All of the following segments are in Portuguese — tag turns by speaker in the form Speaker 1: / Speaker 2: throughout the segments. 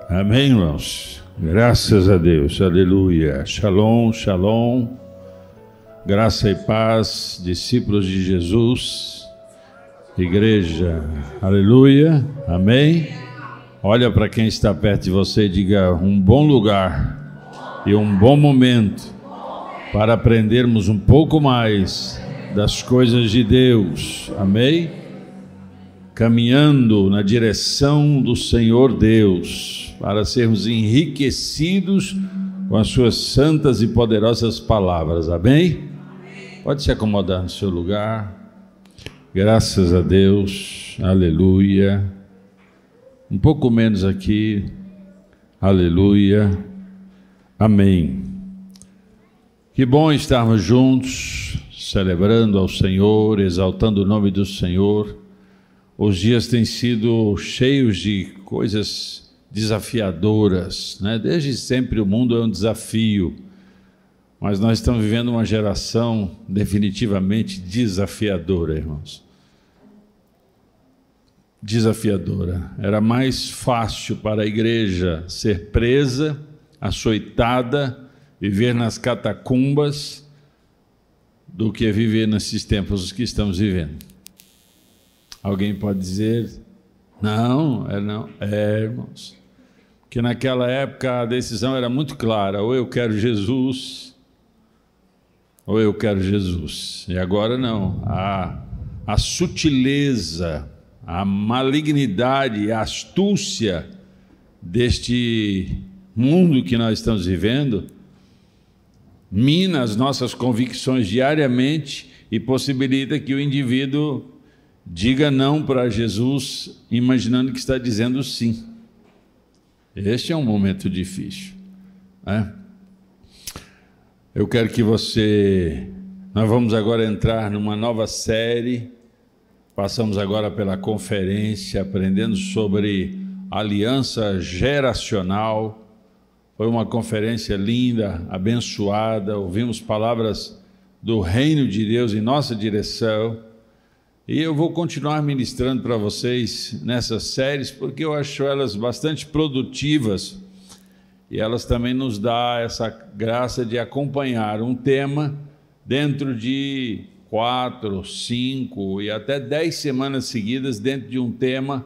Speaker 1: Amém, irmãos? Graças a Deus, aleluia. Shalom, shalom. Graça e paz, discípulos de Jesus, igreja, aleluia, amém. Olha para quem está perto de você e diga: um bom lugar e um bom momento para aprendermos um pouco mais das coisas de Deus, amém? Caminhando na direção do Senhor Deus, para sermos enriquecidos com as suas santas e poderosas palavras, amém? Pode se acomodar no seu lugar, graças a Deus, aleluia. Um pouco menos aqui, aleluia, amém. Que bom estarmos juntos, celebrando ao Senhor, exaltando o nome do Senhor. Os dias têm sido cheios de coisas desafiadoras, né? Desde sempre o mundo é um desafio, mas nós estamos vivendo uma geração definitivamente desafiadora, irmãos. Desafiadora. Era mais fácil para a igreja ser presa, açoitada, viver nas catacumbas, do que viver nesses tempos que estamos vivendo. Alguém pode dizer, não, irmãos, que naquela época a decisão era muito clara: ou eu quero Jesus, ou eu quero Jesus. E agora não, a sutileza, a malignidade, a astúcia deste mundo que nós estamos vivendo mina as nossas convicções diariamente e possibilita que o indivíduo diga não para Jesus, imaginando que está dizendo sim. Este é um momento difícil, né? Eu quero que nós vamos agora entrar numa nova série. Passamos agora pela conferência, aprendendo sobre aliança geracional. Foi uma conferência linda, abençoada. Ouvimos palavras do reino de Deus em nossa direção. E eu vou continuar ministrando para vocês nessas séries, porque eu acho elas bastante produtivas e elas também nos dão essa graça de acompanhar um tema dentro de 4, 5 e até 10 semanas seguidas dentro de um tema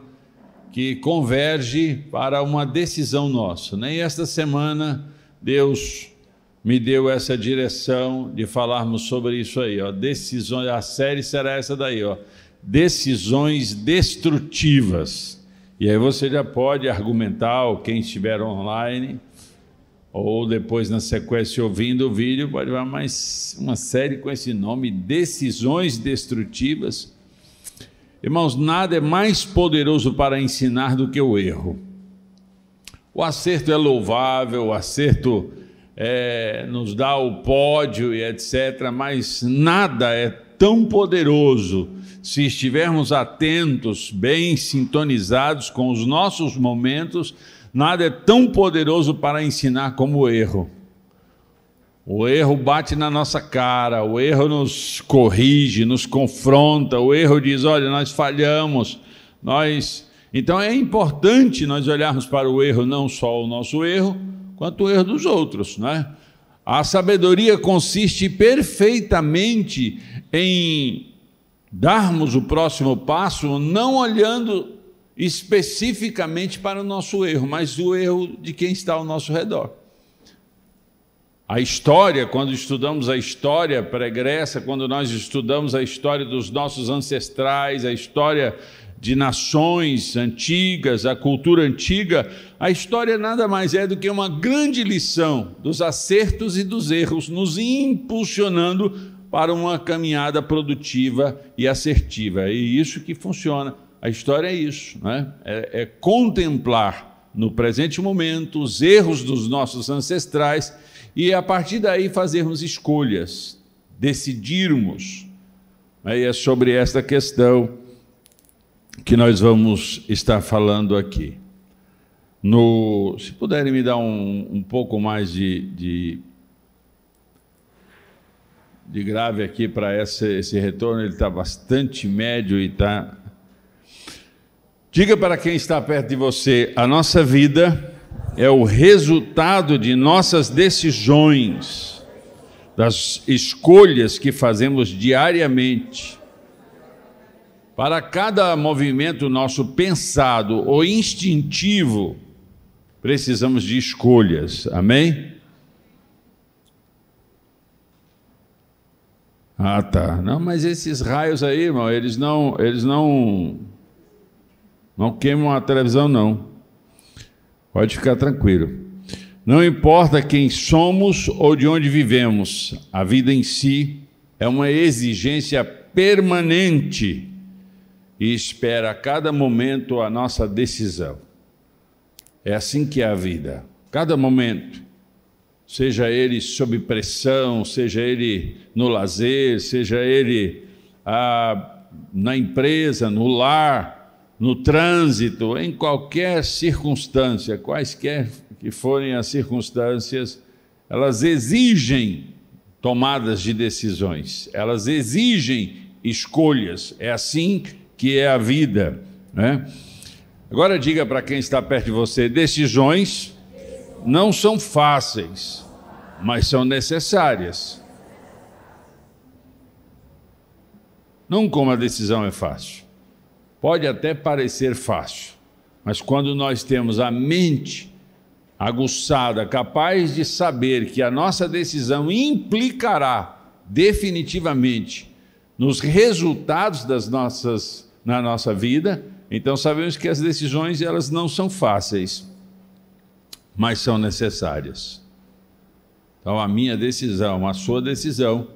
Speaker 1: que converge para uma decisão nossa, né? E esta semana Deus me deu essa direção de falarmos sobre isso aí, ó. Decisões, a série será essa daí, ó, decisões destrutivas. E aí você já pode argumentar, ou quem estiver online, ou depois na sequência ouvindo o vídeo, pode ver mais uma série com esse nome, decisões destrutivas. Irmãos, nada é mais poderoso para ensinar do que o erro. O acerto é louvável, o acerto nos dá o pódio e etc., mas nada é tão poderoso se estivermos atentos, bem sintonizados com os nossos momentos. Nada é tão poderoso para ensinar como o erro. O erro bate na nossa cara, o erro nos corrige, nos confronta, o erro diz: olha, nós falhamos, Então é importante nós olharmos para o erro, não só o nosso erro, quanto o erro dos outros, né? A sabedoria consiste perfeitamente em darmos o próximo passo, não olhando especificamente para o nosso erro, mas o erro de quem está ao nosso redor. A história, quando estudamos a história pregressa, quando nós estudamos a história dos nossos ancestrais, a história de nações antigas, a cultura antiga, a história nada mais é do que uma grande lição dos acertos e dos erros, nos impulsionando para uma caminhada produtiva e assertiva. É isso que funciona. A história é isso, né? É contemplar no presente momento os erros dos nossos ancestrais e a partir daí fazermos escolhas, decidirmos. E é sobre esta questão que nós vamos estar falando aqui. Se puderem me dar um pouco mais de grave aqui para esse retorno, ele está bastante médio e está... Diga para quem está perto de você: a nossa vida é o resultado de nossas decisões, das escolhas que fazemos diariamente. Para cada movimento nosso pensado ou instintivo, precisamos de escolhas, amém? Ah, tá. Não, mas esses raios aí, irmão, eles não queimam a televisão, não. Pode ficar tranquilo. Não importa quem somos ou de onde vivemos, a vida em si é uma exigência permanente e espera a cada momento a nossa decisão. É assim que é a vida. Cada momento, seja ele sob pressão, seja ele no lazer, seja ele na empresa, no lar, no trânsito, em qualquer circunstância, quaisquer que forem as circunstâncias, elas exigem tomadas de decisões, elas exigem escolhas. É assim que é a vida, né? Agora diga para quem está perto de você: decisões não são fáceis, mas são necessárias. Não como a decisão é fácil. Pode até parecer fácil, mas quando nós temos a mente aguçada, capaz de saber que a nossa decisão implicará definitivamente nos resultados na nossa vida, então sabemos que as decisões elas não são fáceis, mas são necessárias. Então a minha decisão, a sua decisão,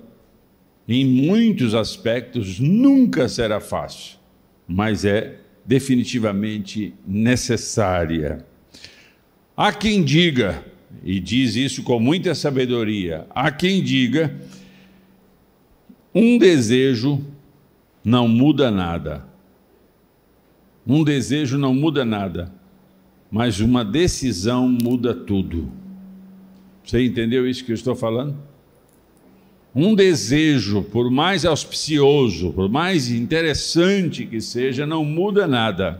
Speaker 1: em muitos aspectos nunca será fácil, mas é definitivamente necessária. Há quem diga, e diz isso com muita sabedoria, há quem diga: um desejo não muda nada. Um desejo não muda nada, mas uma decisão muda tudo. Você entendeu isso que eu estou falando? Um desejo, por mais auspicioso, por mais interessante que seja, não muda nada.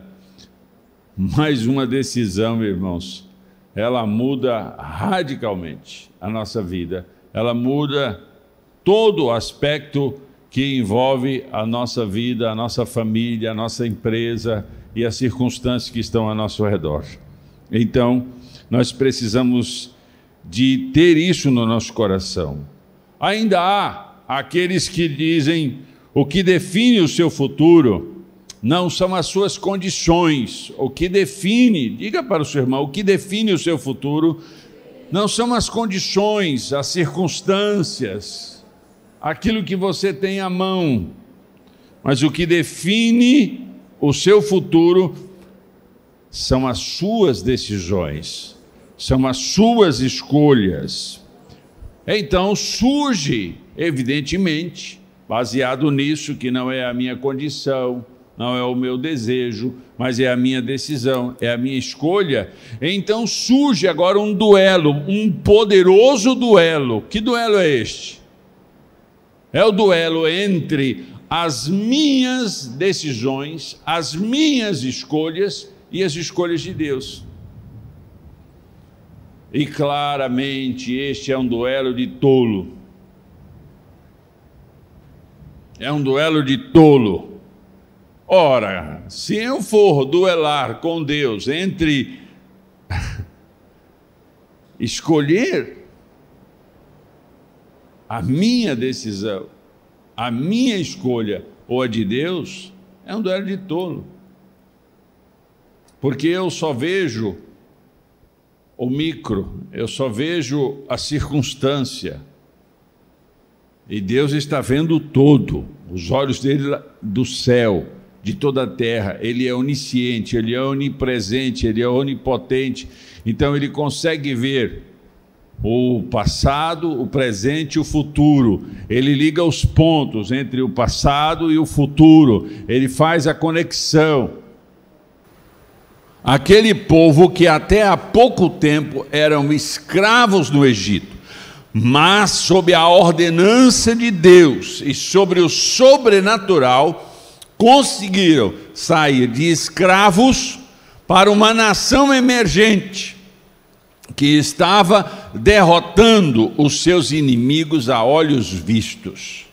Speaker 1: Mas uma decisão, irmãos, ela muda radicalmente a nossa vida. Ela muda todo o aspecto que envolve a nossa vida, a nossa família, a nossa empresa e as circunstâncias que estão ao nosso redor. Então, nós precisamos de ter isso no nosso coração. Ainda há aqueles que dizem: o que define o seu futuro não são as suas condições. O que define, diga para o seu irmão, o que define o seu futuro não são as condições, as circunstâncias, aquilo que você tem à mão, mas o que define o seu futuro são as suas decisões, são as suas escolhas. Então surge, evidentemente, baseado nisso, que não é a minha condição, não é o meu desejo, mas é a minha decisão, é a minha escolha. Então surge agora um duelo, um poderoso duelo. Que duelo é este? É o duelo entre as minhas decisões, as minhas escolhas e as escolhas de Deus. E claramente este é um duelo de tolo. É um duelo de tolo. Ora, se eu for duelar com Deus entre escolher a minha decisão, a minha escolha ou a de Deus, é um duelo de tolo. Porque eu só vejo o micro, eu só vejo a circunstância. E Deus está vendo o todo, os olhos dele do céu, de toda a terra. Ele é onisciente, ele é onipresente, ele é onipotente. Então ele consegue ver o passado, o presente e o futuro. Ele liga os pontos entre o passado e o futuro. Ele faz a conexão. Aquele povo que até há pouco tempo eram escravos no Egito, mas sob a ordenança de Deus e sobre o sobrenatural, conseguiram sair de escravos para uma nação emergente, que estava derrotando os seus inimigos a olhos vistos.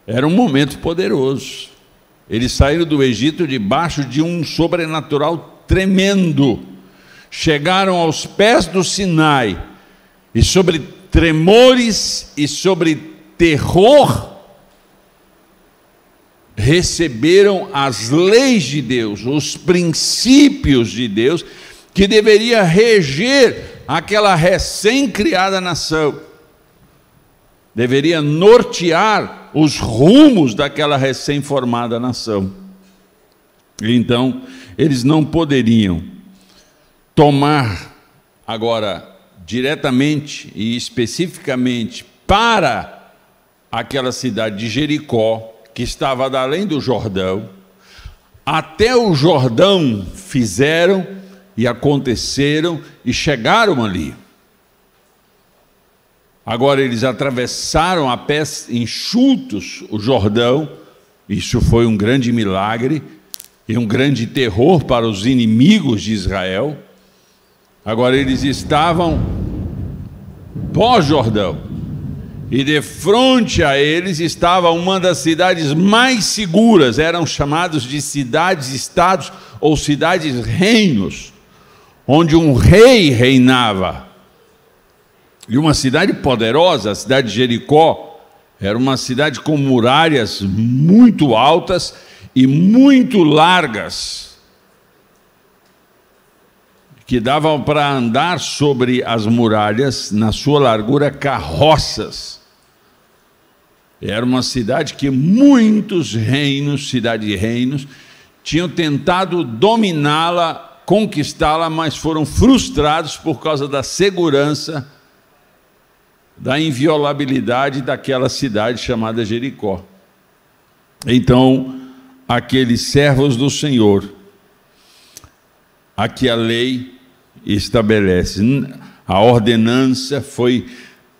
Speaker 1: Era um momento poderoso. Eles saíram do Egito debaixo de um sobrenatural tremendo. Chegaram aos pés do Sinai, e sobre tremores e sobre terror, receberam as leis de Deus, os princípios de Deus, que deveria reger aquela recém-criada nação, deveria nortear os rumos daquela recém-formada nação. Então, eles não poderiam tomar agora diretamente e especificamente para aquela cidade de Jericó, que estava além do Jordão. Até o Jordão fizeram e aconteceram e chegaram ali. Agora eles atravessaram a pés enxutos o Jordão. Isso foi um grande milagre e um grande terror para os inimigos de Israel. Agora eles estavam pós-Jordão, e de frente a eles estava uma das cidades mais seguras. Eram chamados de cidades-estados ou cidades-reinos, onde um rei reinava. E uma cidade poderosa, a cidade de Jericó, era uma cidade com muralhas muito altas e muito largas, que davam para andar sobre as muralhas, na sua largura, carroças. Era uma cidade que muitos reinos, cidade-reinos, tinham tentado dominá-la, conquistá-la, mas foram frustrados por causa da segurança, da inviolabilidade daquela cidade chamada Jericó. Então, aqueles servos do Senhor, aqui a lei estabelece, a ordenança foi: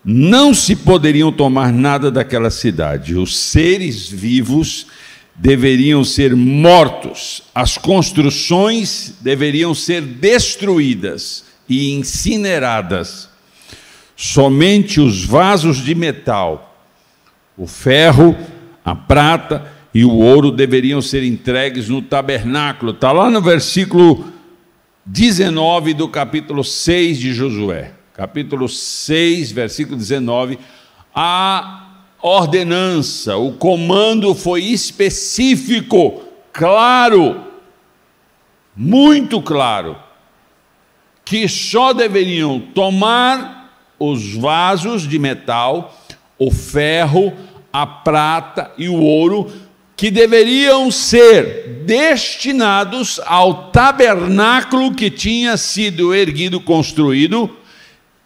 Speaker 1: não se poderiam tomar nada daquela cidade, os seres vivos deveriam ser mortos, as construções deveriam ser destruídas e incineradas, somente os vasos de metal, o ferro, a prata e o ouro deveriam ser entregues no tabernáculo. Está lá no versículo 19 do capítulo 6 de Josué. Capítulo 6, versículo 19, a ordenança, o comando foi específico, claro, muito claro, que só deveriam tomar os vasos de metal, o ferro, a prata e o ouro, que deveriam ser destinados ao tabernáculo que tinha sido erguido, construído,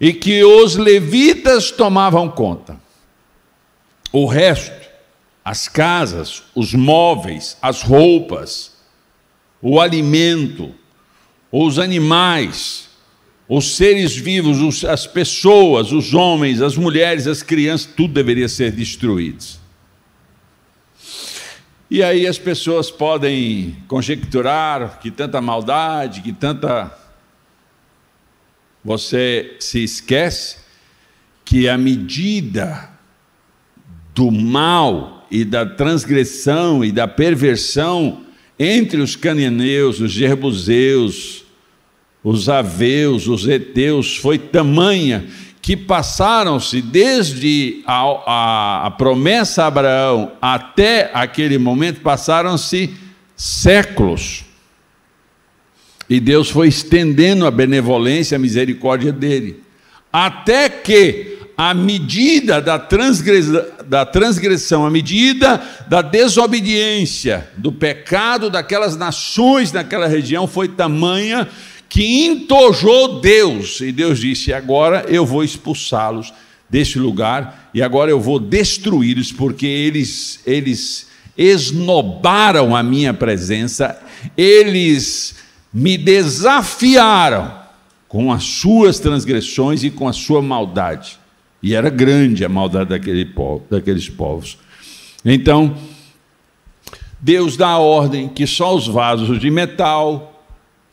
Speaker 1: e que os levitas tomavam conta. O resto, as casas, os móveis, as roupas, o alimento, os animais, os seres vivos, as pessoas, os homens, as mulheres, as crianças, tudo deveria ser destruído. E aí as pessoas podem conjecturar que tanta maldade, que tanta... Você se esquece que a medida do mal e da transgressão e da perversão entre os cananeus, os jebuseus, os aveus, os heteus, foi tamanha que passaram-se desde a promessa a Abraão até aquele momento, passaram-se séculos. E Deus foi estendendo a benevolência, a misericórdia dele, até que a medida da transgressão, a medida da desobediência, do pecado daquelas nações naquela região foi tamanha que entojou Deus. E Deus disse: agora eu vou expulsá-los deste lugar, e agora eu vou destruí-los, porque eles esnobaram a minha presença, eles me desafiaram com as suas transgressões e com a sua maldade. E era grande a maldade daqueles povos. Então, Deus dá a ordem que só os vasos de metal,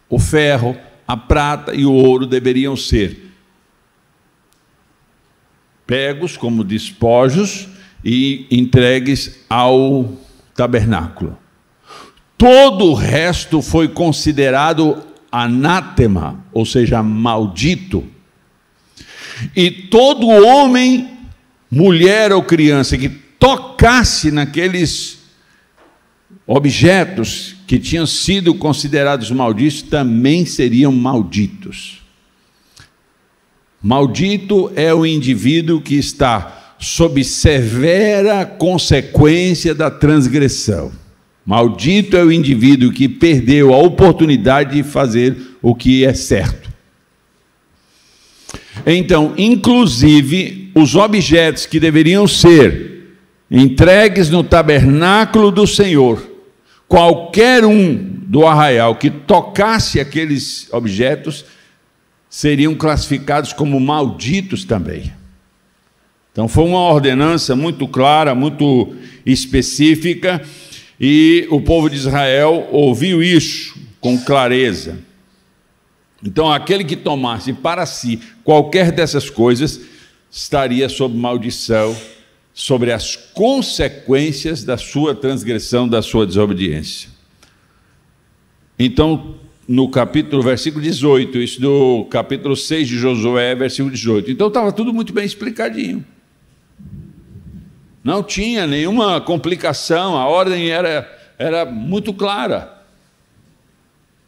Speaker 1: o ferro, a prata e o ouro deveriam ser pegos como despojos e entregues ao tabernáculo. Todo o resto foi considerado anátema, ou seja, maldito. E todo homem, mulher ou criança que tocasse naqueles objetos que tinham sido considerados malditos também seriam malditos. Maldito é o indivíduo que está sob severa consequência da transgressão. Maldito é o indivíduo que perdeu a oportunidade de fazer o que é certo. Então, inclusive, os objetos que deveriam ser entregues no tabernáculo do Senhor, qualquer um do arraial que tocasse aqueles objetos, seriam classificados como malditos também. Então foi uma ordenança muito clara, muito específica, e o povo de Israel ouviu isso com clareza. Então aquele que tomasse para si qualquer dessas coisas, estaria sob maldição, sobre as consequências da sua transgressão, da sua desobediência. Então, no versículo 18, isso do capítulo 6 de Josué, versículo 18. Então estava tudo muito bem explicadinho. Não tinha nenhuma complicação, a ordem era muito clara.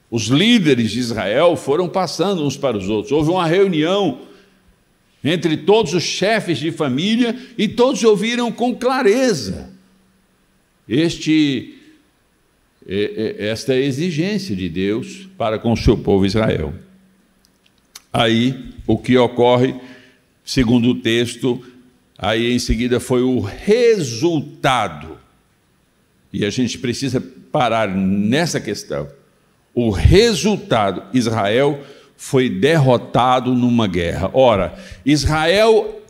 Speaker 1: Os líderes de Israel foram passando uns para os outros. Houve uma reunião entre todos os chefes de família e todos ouviram com clareza esta exigência de Deus para com o seu povo Israel. Aí, o que ocorre, segundo o texto, aí em seguida foi o resultado. E a gente precisa parar nessa questão. O resultado, Israel foi derrotado numa guerra. Ora, Israel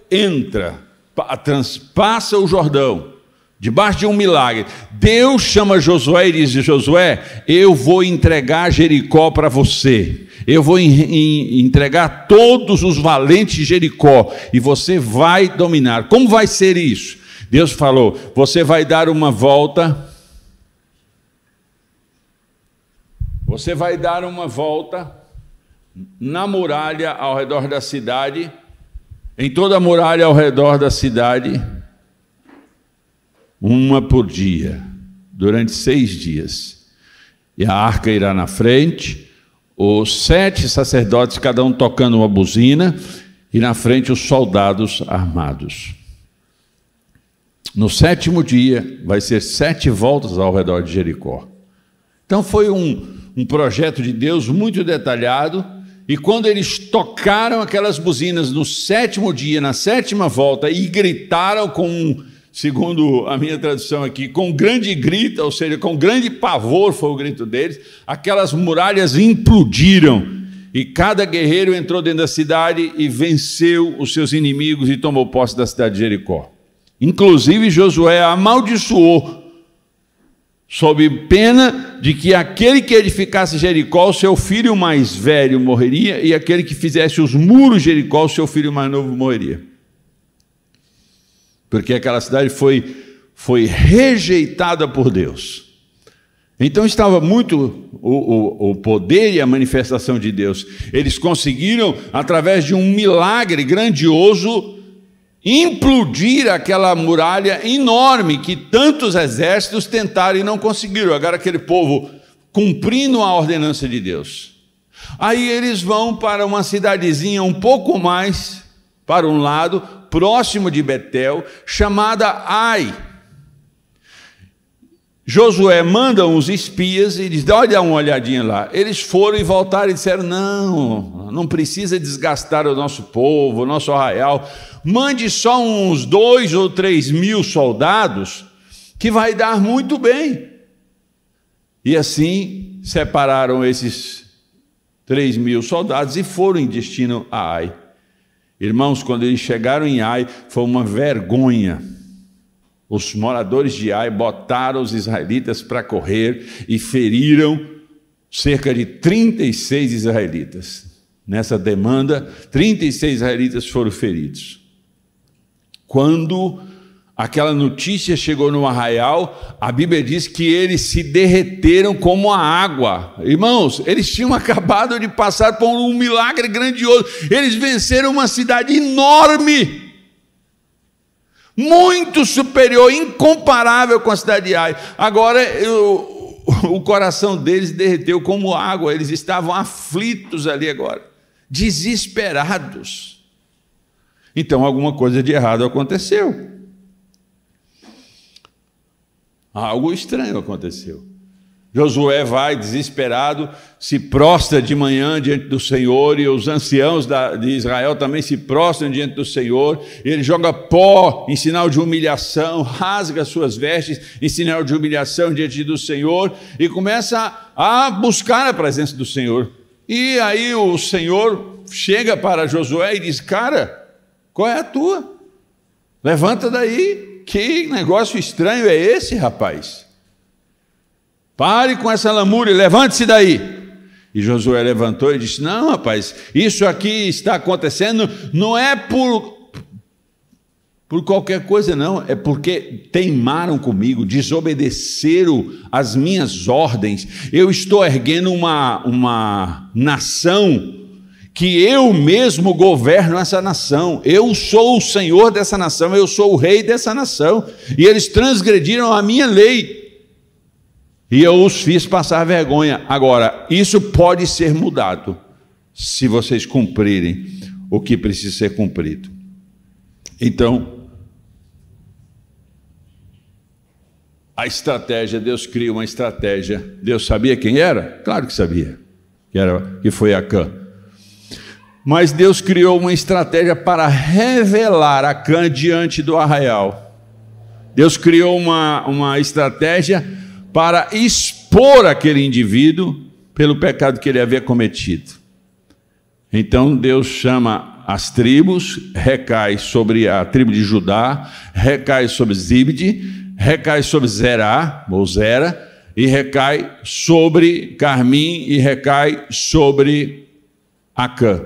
Speaker 1: transpassa o Jordão, debaixo de um milagre. Deus chama Josué e diz: Josué, eu vou entregar Jericó para você. Eu vou entregar todos os valentes de Jericó e você vai dominar. Como vai ser isso? Deus falou: você vai dar uma volta. Você vai dar uma volta na muralha ao redor da cidade, em toda a muralha ao redor da cidade, uma por dia, durante 6 dias. E a arca irá na frente, os 7 sacerdotes, cada um tocando uma buzina, e na frente os soldados armados. No 7º dia, vai ser 7 voltas ao redor de Jericó. Então foi um projeto de Deus muito detalhado, e quando eles tocaram aquelas buzinas no 7º dia, na 7ª volta, e gritaram segundo a minha tradução aqui, com grande grito, ou seja, com grande pavor foi o grito deles, aquelas muralhas implodiram, e cada guerreiro entrou dentro da cidade e venceu os seus inimigos e tomou posse da cidade de Jericó. Inclusive Josué amaldiçoou, sob pena de que aquele que edificasse Jericó, o seu filho mais velho morreria, e aquele que fizesse os muros de Jericó, o seu filho mais novo morreria. Porque aquela cidade foi rejeitada por Deus. Então estava muito o poder e a manifestação de Deus. Eles conseguiram, através de um milagre grandioso, implodir aquela muralha enorme que tantos exércitos tentaram e não conseguiram. Agora aquele povo cumprindo a ordenança de Deus. Aí eles vão para uma cidadezinha um pouco mais para um lado, próximo de Betel, chamada Ai. Josué manda uns espias e diz: olha, dá uma olhadinha lá. Eles foram e voltaram e disseram: não precisa desgastar o nosso povo, o nosso arraial. Mande só uns 2 ou 3 mil soldados, que vai dar muito bem. E assim separaram esses 3 mil soldados e foram em destino a Ai. Irmãos, quando eles chegaram em Ai, foi uma vergonha. Os moradores de Ai botaram os israelitas para correr e feriram cerca de 36 israelitas. Nessa demanda, 36 israelitas foram feridos. Quando aquela notícia chegou no arraial, a Bíblia diz que eles se derreteram como a água. Irmãos, eles tinham acabado de passar por um milagre grandioso. Eles venceram uma cidade enorme, muito superior, incomparável com a cidade de Ai. Agora, o coração deles derreteu como água. Eles estavam aflitos ali agora, desesperados. Então, alguma coisa de errado aconteceu. Algo estranho aconteceu. Josué vai desesperado, se prostra de manhã diante do Senhor, e os anciãos de Israel também se prostram diante do Senhor. Ele joga pó em sinal de humilhação, rasga suas vestes em sinal de humilhação diante do Senhor, e começa a buscar a presença do Senhor. E aí o Senhor chega para Josué e diz: cara, qual é a tua? Levanta daí. Que negócio estranho é esse, rapaz? Pare com essa lamúria, levante-se daí. E Josué levantou e disse: não, rapaz, isso aqui está acontecendo não é por qualquer coisa, não. É porque teimaram comigo, desobedeceram as minhas ordens. Eu estou erguendo uma nação que eu mesmo governo essa nação. Eu sou o Senhor dessa nação, eu sou o rei dessa nação, e eles transgrediram a minha lei, e eu os fiz passar vergonha. Agora, isso pode ser mudado, se vocês cumprirem o que precisa ser cumprido. Então, a estratégia, Deus cria uma estratégia. Deus sabia quem era? Claro que sabia, que foi Acã. Mas Deus criou uma estratégia para revelar Acã diante do arraial. Deus criou uma estratégia para expor aquele indivíduo pelo pecado que ele havia cometido. Então Deus chama as tribos, recai sobre a tribo de Judá, recai sobre Zibde, recai sobre Zerá, ou Zera, e recai sobre Carmim, e recai sobre Acã.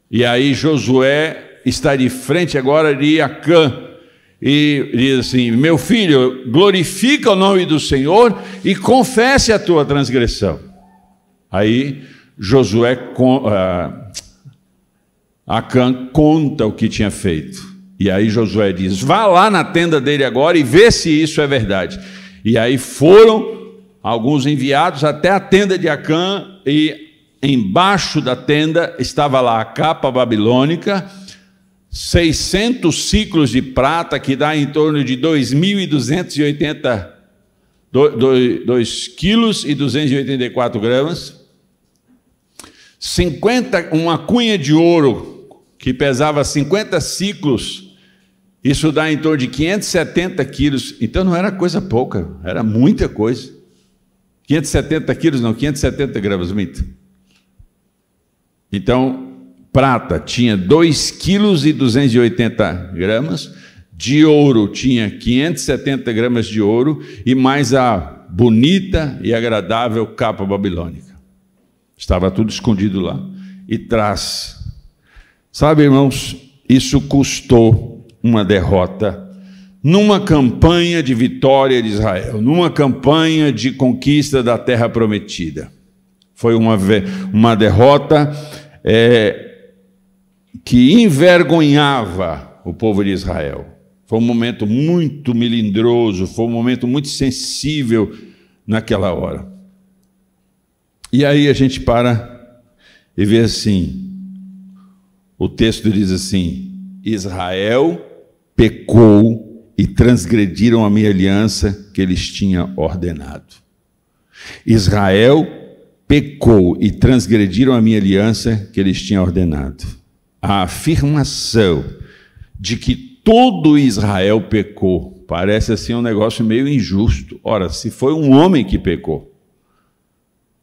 Speaker 1: E aí Josué está de frente agora de Acã e diz assim: meu filho, glorifica o nome do Senhor e confesse a tua transgressão. Aí Josué, Acã conta o que tinha feito. E aí Josué diz: vá lá na tenda dele agora e vê se isso é verdade. E aí foram alguns enviados até a tenda de Acã, e embaixo da tenda estava lá a capa babilônica, 600 ciclos de prata, que dá em torno de 2.280, 2 quilos e 284 gramas, uma cunha de ouro, que pesava 50 ciclos, isso dá em torno de 570 quilos, então não era coisa pouca, era muita coisa. 570 quilos não, 570 gramas, minto. Então, prata tinha 2 quilos e 280 gramas, de ouro tinha 570 gramas de ouro, e mais a bonita e agradável capa babilônica. Estava tudo escondido lá. E traz. Sabe, irmãos, isso custou uma derrota numa campanha de vitória de Israel, numa campanha de conquista da terra prometida. Foi uma derrota que envergonhava o povo de Israel. Foi um momento muito melindroso, foi um momento muito sensível naquela hora. E aí a gente para e vê assim, o texto diz assim: Israel pecou e transgrediram a minha aliança que eles tinham ordenado. Israel pecou e transgrediram a minha aliança que eles tinham ordenado. A afirmação de que todo Israel pecou parece assim um negócio meio injusto. Ora, se foi um homem que pecou,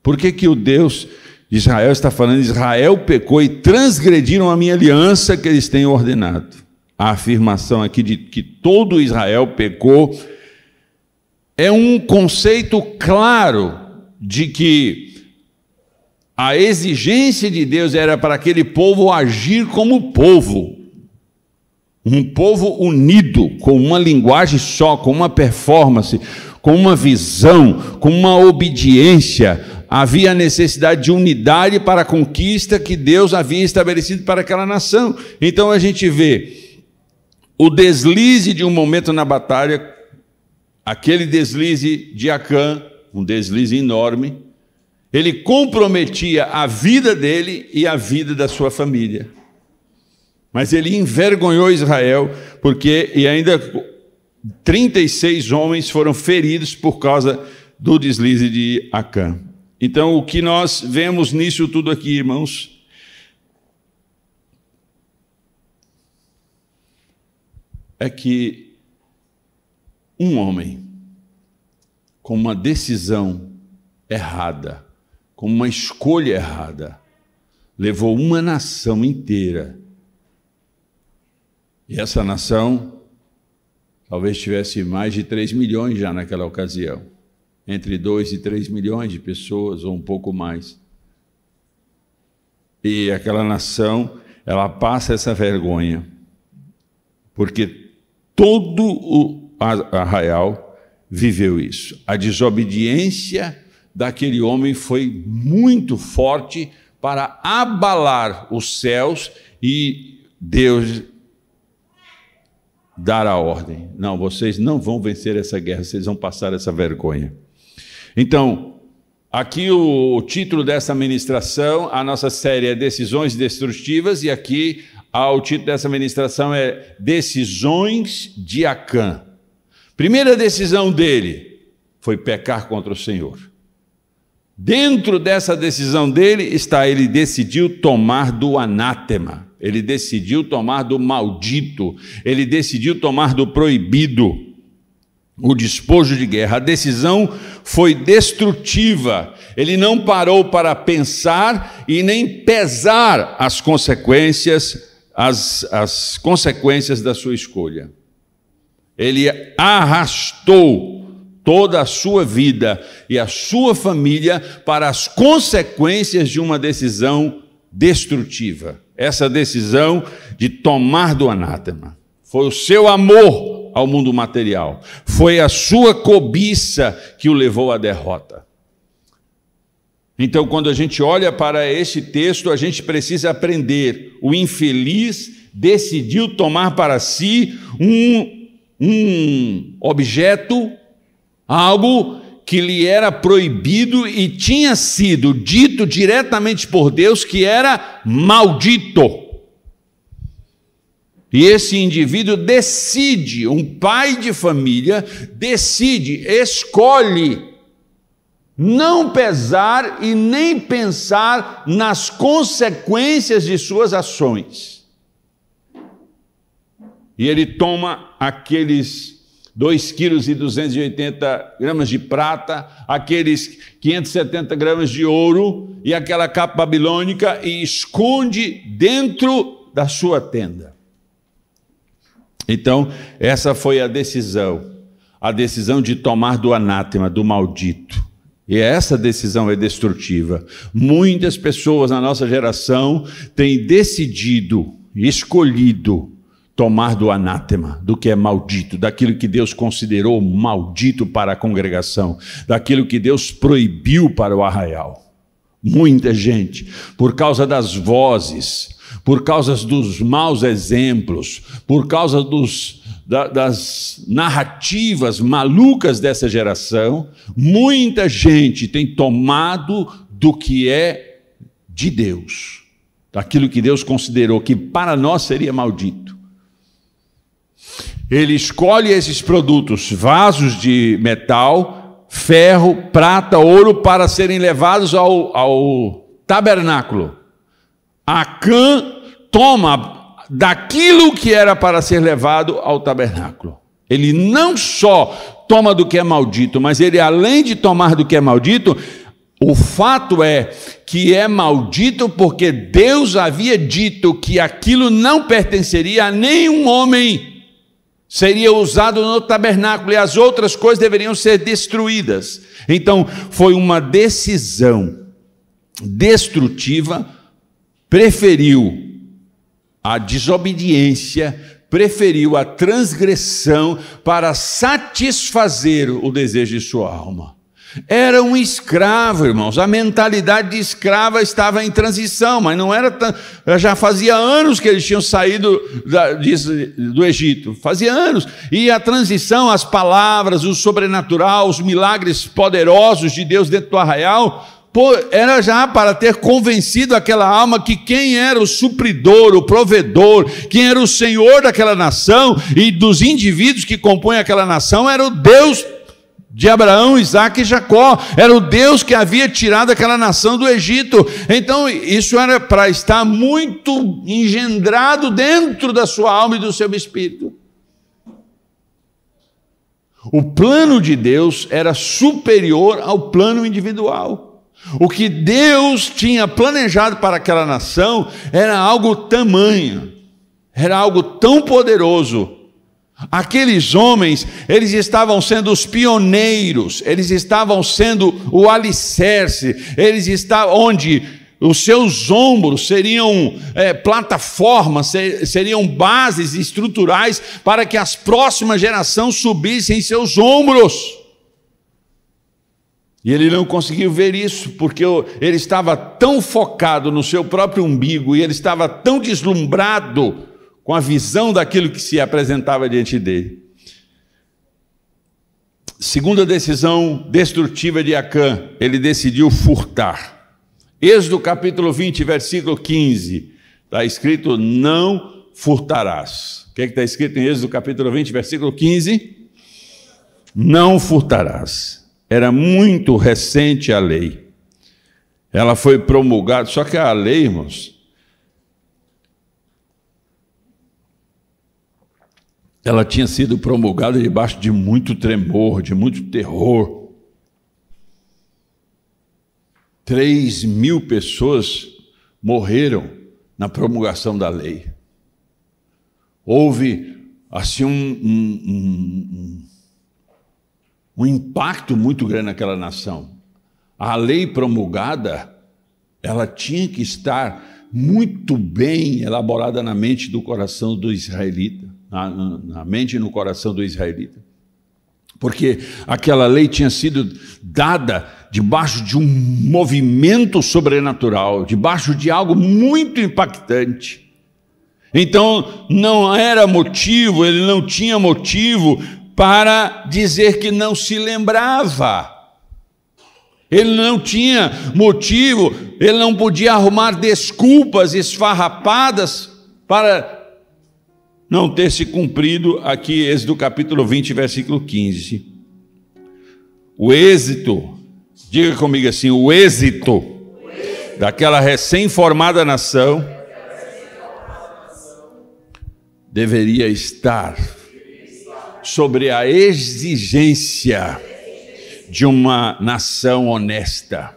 Speaker 1: por que o Deus de Israel está falando: Israel pecou e transgrediram a minha aliança que eles têm ordenado? A afirmação aqui de que todo Israel pecou é um conceito claro de que a exigência de Deus era para aquele povo agir como povo, um povo unido, com uma linguagem só, com uma performance, com uma visão, com uma obediência. Havia necessidade de unidade para a conquista que Deus havia estabelecido para aquela nação. Então a gente vê o deslize de um momento na batalha, aquele deslize de Acã, um deslize enorme. Ele comprometia a vida dele e a vida da sua família. Mas ele envergonhou Israel, e ainda 36 homens foram feridos por causa do deslize de Acã. Então, o que nós vemos nisso tudo aqui, irmãos, é que um homem com uma decisão errada, com uma escolha errada, levou uma nação inteira. E essa nação talvez tivesse mais de 3 milhões já naquela ocasião, entre 2 e 3 milhões de pessoas, ou um pouco mais. E aquela nação, ela passa essa vergonha, porque todo o arraial viveu isso. A desobediência daquele homem foi muito forte para abalar os céus e Deus dar a ordem. Não, vocês não vão vencer essa guerra, vocês vão passar essa vergonha. Então, aqui o título dessa ministração, a nossa série é Decisões Destrutivas, e aqui o título dessa ministração é Decisões de Acã. Primeira decisão dele foi pecar contra o Senhor. Dentro dessa decisão dele está, ele decidiu tomar do anátema, ele decidiu tomar do maldito, ele decidiu tomar do proibido, o despojo de guerra. A decisão foi destrutiva, ele não parou para pensar e nem pesar as consequências, as consequências da sua escolha. Ele arrastou toda a sua vida e a sua família para as consequências de uma decisão destrutiva. Essa decisão de tomar do anátema. Foi o seu amor ao mundo material. Foi a sua cobiça que o levou à derrota. Então, quando a gente olha para este texto, a gente precisa aprender. O infeliz decidiu tomar para si um objeto, algo que lhe era proibido e tinha sido dito diretamente por Deus que era maldito. E esse indivíduo decide, um pai de família decide, escolhe não pesar e nem pensar nas consequências de suas ações. E ele toma aqueles 2,280 kg de prata, aqueles 570 gramas de ouro e aquela capa babilônica e esconde dentro da sua tenda. Então, essa foi a decisão de tomar do anátema, do maldito. E essa decisão é destrutiva. Muitas pessoas na nossa geração têm decidido, escolhido, tomar do anátema, do que é maldito, daquilo que Deus considerou maldito para a congregação, daquilo que Deus proibiu para o arraial. Muita gente, por causa das vozes, por causa dos maus exemplos, por causa das narrativas malucas dessa geração, muita gente tem tomado do que é de Deus, daquilo que Deus considerou que para nós seria maldito. Ele escolhe esses produtos, vasos de metal, ferro, prata, ouro, para serem levados ao tabernáculo. Acã toma daquilo que era para ser levado ao tabernáculo. Ele não só toma do que é maldito, mas ele, além de tomar do que é maldito, o fato é que é maldito porque Deus havia dito que aquilo não pertenceria a nenhum homem, seria usado no tabernáculo e as outras coisas deveriam ser destruídas. Então, foi uma decisão destrutiva, preferiu a desobediência, preferiu a transgressão para satisfazer o desejo de sua alma. Era um escravo, irmãos. A mentalidade de escrava estava em transição, mas não era já fazia anos que eles tinham saído do Egito. Fazia anos. E a transição, as palavras, o sobrenatural, os milagres poderosos de Deus dentro do arraial, era já para ter convencido aquela alma que quem era o supridor, o provedor, quem era o Senhor daquela nação e dos indivíduos que compõem aquela nação, era o Deus de Abraão, Isaque e Jacó. Era o Deus que havia tirado aquela nação do Egito. Então isso era para estar muito engendrado dentro da sua alma e do seu espírito. O plano de Deus era superior ao plano individual. O que Deus tinha planejado para aquela nação era algo tamanho, era algo tão poderoso. Aqueles homens, eles estavam sendo os pioneiros, eles estavam sendo o alicerce, eles estavam onde os seus ombros seriam plataformas, seriam bases estruturais para que as próximas gerações subissem em seus ombros. E ele não conseguiu ver isso, porque ele estava tão focado no seu próprio umbigo, e ele estava tão deslumbrado com a visão daquilo que se apresentava diante dele. Segunda decisão destrutiva de Acã, ele decidiu furtar. Êxodo capítulo 20, versículo 15, está escrito: não furtarás. O que está escrito em Êxodo capítulo 20, versículo 15? Não furtarás. Era muito recente a lei. Ela foi promulgada, só que a lei, irmãos, ela tinha sido promulgada debaixo de muito tremor, de muito terror. 3.000 pessoas morreram na promulgação da lei. Houve assim um impacto muito grande naquela nação. A lei promulgada, ela tinha que estar muito bem elaborada na mente do coração do israelita, na mente e no coração do israelita. Porque aquela lei tinha sido dada debaixo de um movimento sobrenatural, debaixo de algo muito impactante. Então, não era motivo, ele não tinha motivo para dizer que não se lembrava. Ele não tinha motivo, ele não podia arrumar desculpas esfarrapadas para não ter se cumprido aqui, Êxodo capítulo 20, versículo 15. O êxito, diga comigo assim, o êxito daquela recém-formada nação deveria estar sobre a exigência de uma nação honesta.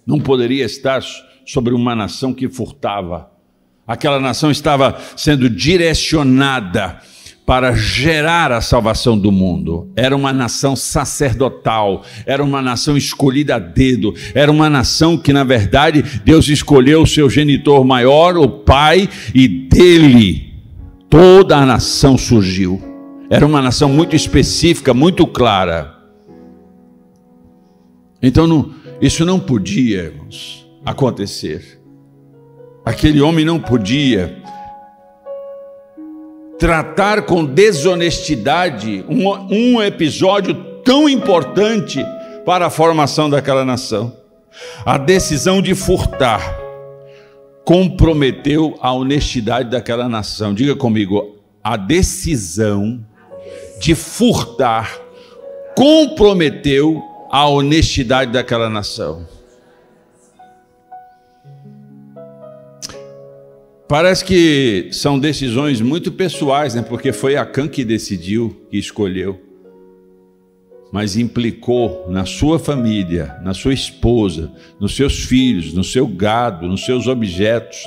Speaker 1: Não poderia estar sobre uma nação que furtava. Aquela nação estava sendo direcionada para gerar a salvação do mundo. Era uma nação sacerdotal, era uma nação escolhida a dedo, era uma nação que, na verdade, Deus escolheu o seu genitor maior, o pai, e dele toda a nação surgiu. Era uma nação muito específica, muito clara. Então, isso não podia, irmãos, acontecer. Aquele homem não podia tratar com desonestidade um episódio tão importante para a formação daquela nação. A decisão de furtar comprometeu a honestidade daquela nação. Diga comigo, a decisão de furtar comprometeu a honestidade daquela nação. Parece que são decisões muito pessoais, né? Porque foi Acã que decidiu, que escolheu. Mas implicou na sua família, na sua esposa, nos seus filhos, no seu gado, nos seus objetos.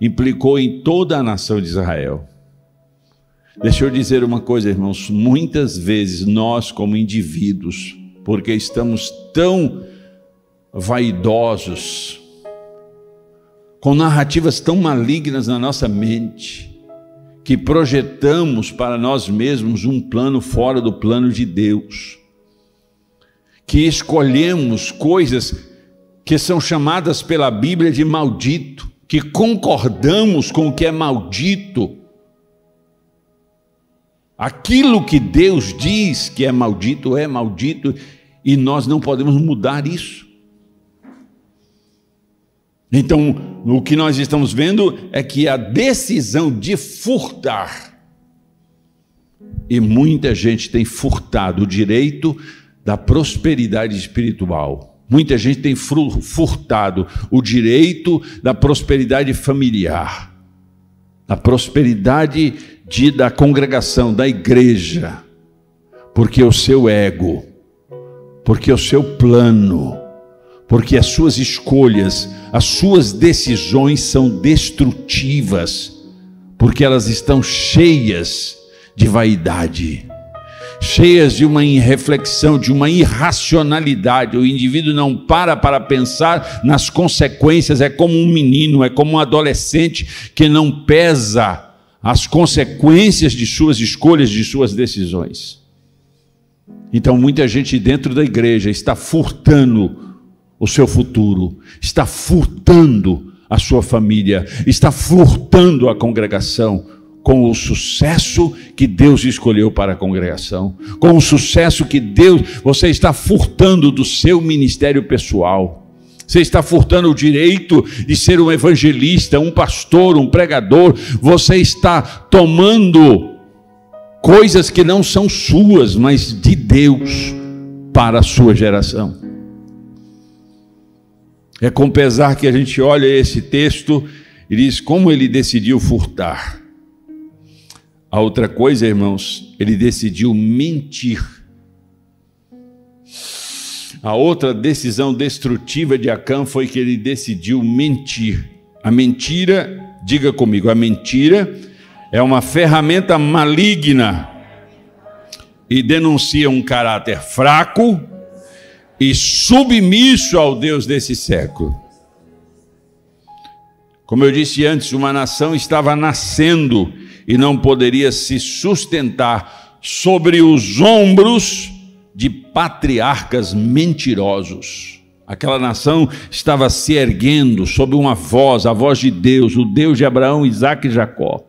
Speaker 1: Implicou em toda a nação de Israel. Deixa eu dizer uma coisa, irmãos, muitas vezes nós como indivíduos, porque estamos tão vaidosos, com narrativas tão malignas na nossa mente, que projetamos para nós mesmos um plano fora do plano de Deus, que escolhemos coisas que são chamadas pela Bíblia de maldito, que concordamos com o que é maldito. Aquilo que Deus diz que é maldito, e nós não podemos mudar isso. Então, o que nós estamos vendo é que a decisão de furtar, e muita gente tem furtado o direito da prosperidade espiritual, muita gente tem furtado o direito da prosperidade familiar, da prosperidade da congregação, da igreja, porque o seu ego, porque o seu plano, porque as suas escolhas, as suas decisões são destrutivas, porque elas estão cheias de vaidade, cheias de uma irreflexão, de uma irracionalidade. O indivíduo não para pensar nas consequências, é como um menino, é como um adolescente que não pesa as consequências de suas escolhas, de suas decisões. Então muita gente dentro da igreja está furtando o seu futuro, está furtando a sua família, está furtando a congregação com o sucesso que Deus escolheu para a congregação, com o sucesso que você está furtando do seu ministério pessoal. Você está furtando o direito de ser um evangelista, um pastor, um pregador. Você está tomando coisas que não são suas, mas de Deus para a sua geração. É com pesar que a gente olha esse texto e diz como ele decidiu furtar. A outra coisa, irmãos, ele decidiu mentir. A outra decisão destrutiva de Acã foi que ele decidiu mentir. A mentira, diga comigo, a mentira é uma ferramenta maligna e denuncia um caráter fraco e submisso ao Deus desse século. Como eu disse antes, uma nação estava nascendo e não poderia se sustentar sobre os ombros de patriarcas mentirosos. Aquela nação estava se erguendo sob uma voz, a voz de Deus, o Deus de Abraão, Isaque e Jacó.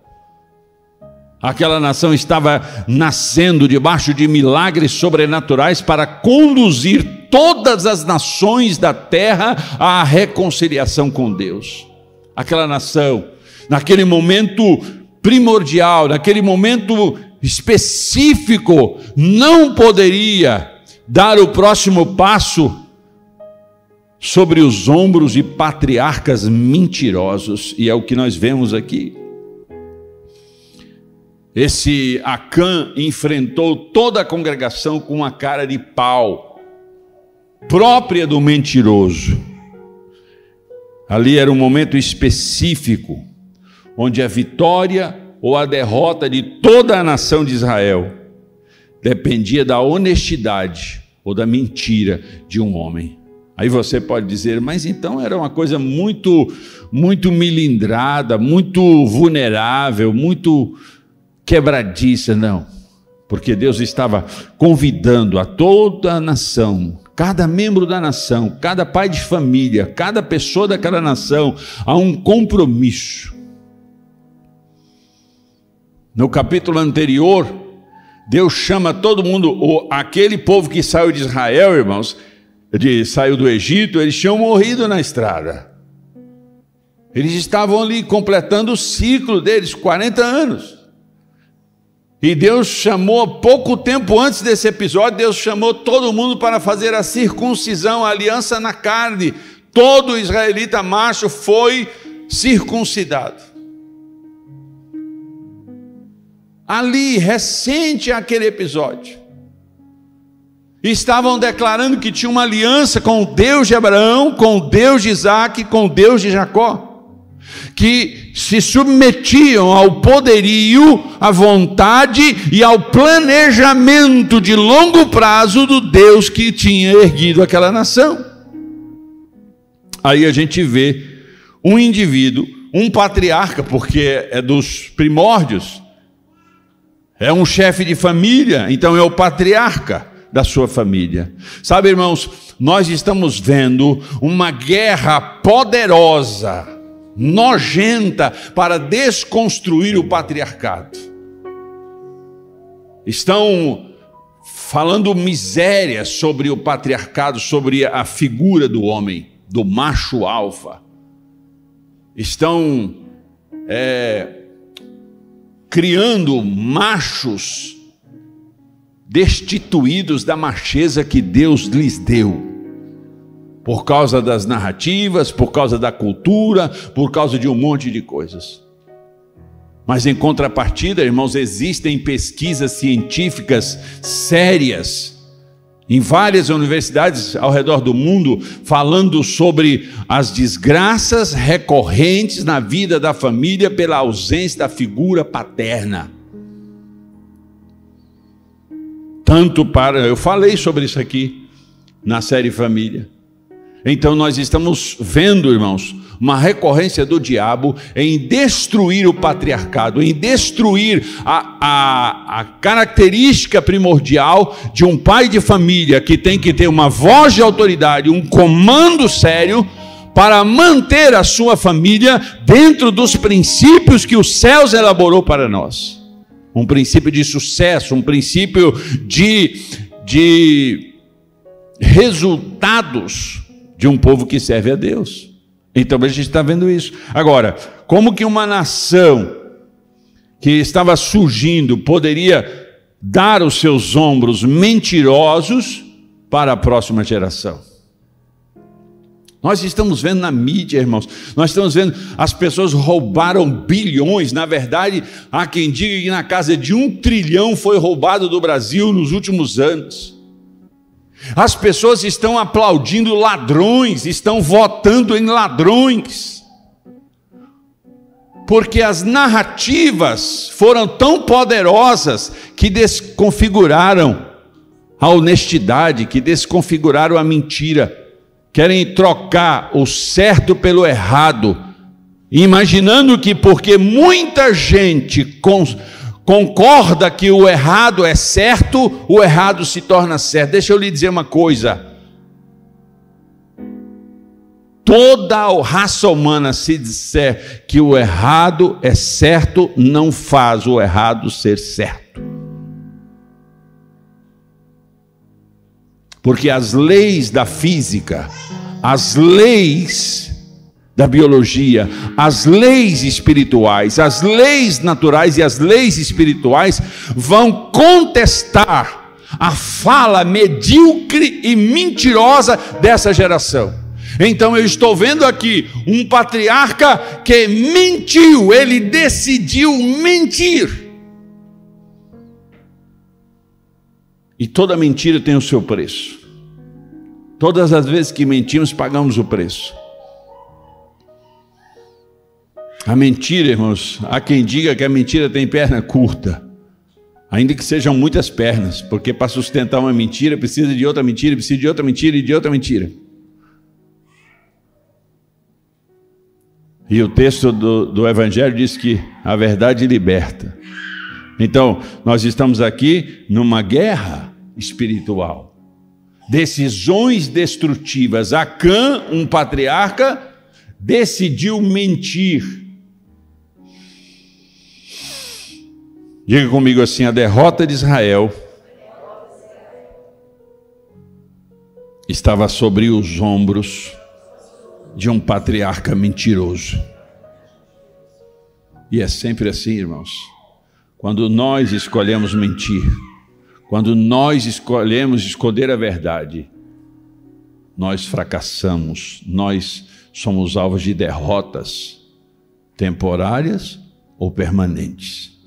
Speaker 1: Aquela nação estava nascendo debaixo de milagres sobrenaturais para conduzir todas as nações da terra à reconciliação com Deus. Aquela nação, naquele momento primordial, naquele momento específico, não poderia dar o próximo passo sobre os ombros de patriarcas mentirosos, e é o que nós vemos aqui. Esse Acã enfrentou toda a congregação com uma cara de pau, própria do mentiroso. Ali era um momento específico, onde a vitória ou a derrota de toda a nação de Israel dependia da honestidade ou da mentira de um homem. Aí você pode dizer, mas então era uma coisa muito milindrada, muito vulnerável, muito quebradiça. Não, porque Deus estava convidando a toda a nação, cada membro da nação, cada pai de família, cada pessoa daquela nação, a um compromisso. No capítulo anterior, Deus chama todo mundo, aquele povo que saiu de Israel, irmãos, saiu do Egito, eles tinham morrido na estrada. Eles estavam ali completando o ciclo deles, 40 anos. E Deus chamou, pouco tempo antes desse episódio, Deus chamou todo mundo para fazer a circuncisão, a aliança na carne. Todo israelita macho foi circuncidado. Ali, recente aquele episódio, estavam declarando que tinha uma aliança com o Deus de Abraão, com o Deus de Isaque, com o Deus de Jacó. que se submetiam ao poderio, à vontade e ao planejamento de longo prazo do Deus que tinha erguido aquela nação. Aí a gente vê um indivíduo, um patriarca, porque é dos primórdios, é um chefe de família, então é o patriarca da sua família. Sabe, irmãos, nós estamos vendo uma guerra poderosa, nojenta, para desconstruir o patriarcado. Estão falando miséria sobre o patriarcado, sobre a figura do homem, do macho alfa. Estão criando machos destituídos da macheza que Deus lhes deu, por causa das narrativas, por causa da cultura, por causa de um monte de coisas. Mas em contrapartida, irmãos, existem pesquisas científicas sérias em várias universidades ao redor do mundo, falando sobre as desgraças recorrentes na vida da família pela ausência da figura paterna. Eu falei sobre isso aqui na série Família. Então nós estamos vendo, irmãos, uma recorrência do diabo em destruir o patriarcado, em destruir a característica primordial de um pai de família que tem que ter uma voz de autoridade, um comando sério para manter a sua família dentro dos princípios que os céus elaborou para nós. Um princípio de sucesso, um princípio de resultados de um povo que serve a Deus. Então a gente está vendo isso. Agora, como que uma nação que estava surgindo poderia dar os seus ombros mentirosos para a próxima geração? Nós estamos vendo na mídia, irmãos, nós estamos vendo as pessoas roubaram bilhões. Na verdade, há quem diga que na casa de 1 trilhão foi roubado do Brasil nos últimos anos. As pessoas estão aplaudindo ladrões, estão votando em ladrões, porque as narrativas foram tão poderosas que desconfiguraram a honestidade, que desconfiguraram a mentira. Querem trocar o certo pelo errado, imaginando que porque muita gente concorda que o errado é certo, o errado se torna certo. Deixa eu lhe dizer uma coisa: toda a raça humana, se disser que o errado é certo, não faz o errado ser certo. Porque as leis da física, as leis da biologia, as leis espirituais, as leis naturais e as leis espirituais vão contestar a fala medíocre e mentirosa dessa geração. Então eu estou vendo aqui um patriarca que mentiu, ele decidiu mentir. E toda mentira tem o seu preço. Todas as vezes que mentimos, pagamos o preço. A mentira, irmãos, há quem diga que a mentira tem perna curta, ainda que sejam muitas pernas, porque para sustentar uma mentira precisa de outra mentira, precisa de outra mentira e de outra mentira. E o texto do Evangelho diz que a verdade liberta. Então, nós estamos aqui numa guerra espiritual. Decisões destrutivas. Acã, um patriarca, decidiu mentir. Diga comigo assim: a derrota de Israel estava sobre os ombros de um patriarca mentiroso. E é sempre assim, irmãos. Quando nós escolhemos mentir, quando nós escolhemos esconder a verdade, nós fracassamos, nós somos alvos de derrotas temporárias ou permanentes.